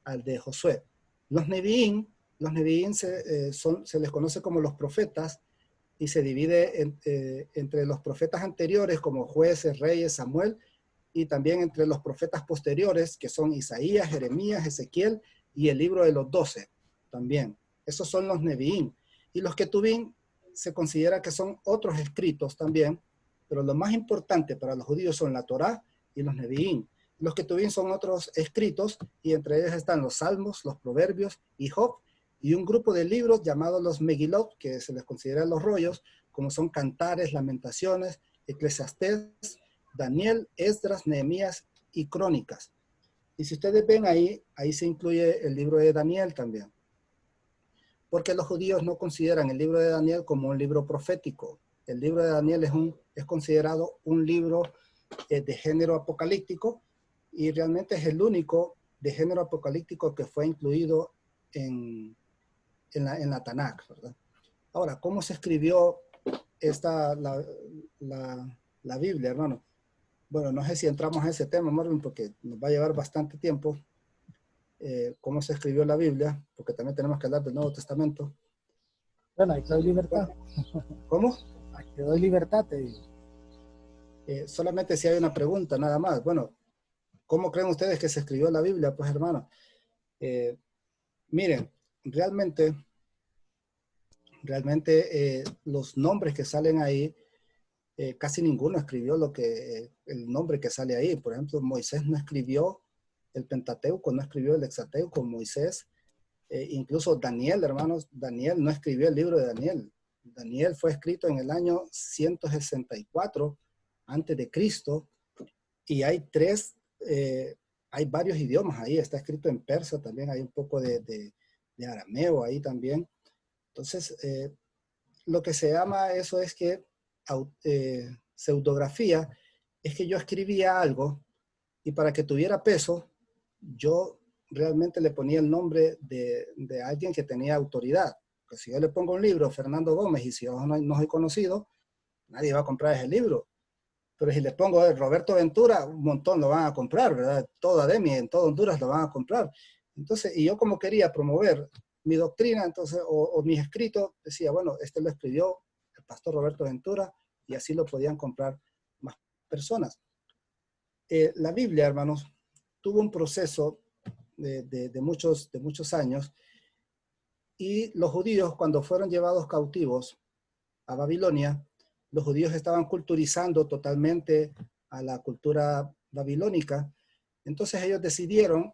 al de Josué. Los Neviín se les conoce como los profetas y se divide entre los profetas anteriores como jueces, reyes, Samuel, y también entre los profetas posteriores que son Isaías, Jeremías, Ezequiel y el libro de los 12 también. Esos son los Neviín. Y los Ketubim se considera que son otros escritos también, pero lo más importante para los judíos son la Torá y los Neviín. Los Ketubim son otros escritos y entre ellos están los Salmos, los Proverbios y Job, y un grupo de libros llamados los Megilot, que se les considera los rollos, como son Cantares, Lamentaciones, Eclesiastés, Daniel, Esdras, Nehemías y Crónicas. Y si ustedes ven ahí se incluye el libro de Daniel también. Porque los judíos no consideran el libro de Daniel como un libro profético. El libro de Daniel es considerado un libro de género apocalíptico y realmente es el único de género apocalíptico que fue incluido en la Tanakh, ¿verdad? Ahora, ¿cómo se escribió la Biblia, hermano? Bueno, no sé si entramos a ese tema, Marvin, porque nos va a llevar bastante tiempo. Cómo se escribió la Biblia, porque también tenemos que hablar del Nuevo Testamento. Bueno, ahí te doy libertad. ¿Cómo? Ahí te doy libertad, te digo. Solamente si hay una pregunta, nada más. Bueno, ¿cómo creen ustedes que se escribió la Biblia? Pues, hermano, miren, realmente los nombres que salen ahí, casi ninguno escribió el nombre que sale ahí. Por ejemplo, Moisés no escribió el Pentateuco, no escribió el Hexateuco, Moisés. Incluso Daniel, hermanos, Daniel no escribió el libro de Daniel. Daniel fue escrito en el año 164 antes de Cristo y hay 3 hay varios idiomas ahí, está escrito en persa también, hay un poco de arameo ahí también. Entonces, lo que se llama eso es que pseudografía es que yo escribía algo y para que tuviera peso, yo realmente le ponía el nombre de alguien que tenía autoridad. Porque si yo le pongo un libro, Fernando Gómez, y si yo no soy conocido, nadie va a comprar ese libro. Pero si le pongo Roberto Ventura, un montón lo van a comprar, ¿verdad? Todo Ademi, en todo Honduras lo van a comprar. Entonces, y yo como quería promover mi doctrina, entonces, o mis escritos, decía, bueno, este lo escribió el pastor Roberto Ventura, y así lo podían comprar más personas. La Biblia, hermanos, tuvo un proceso de muchos años, y los judíos, cuando fueron llevados cautivos a Babilonia, los judíos estaban culturizando totalmente a la cultura babilónica. Entonces ellos decidieron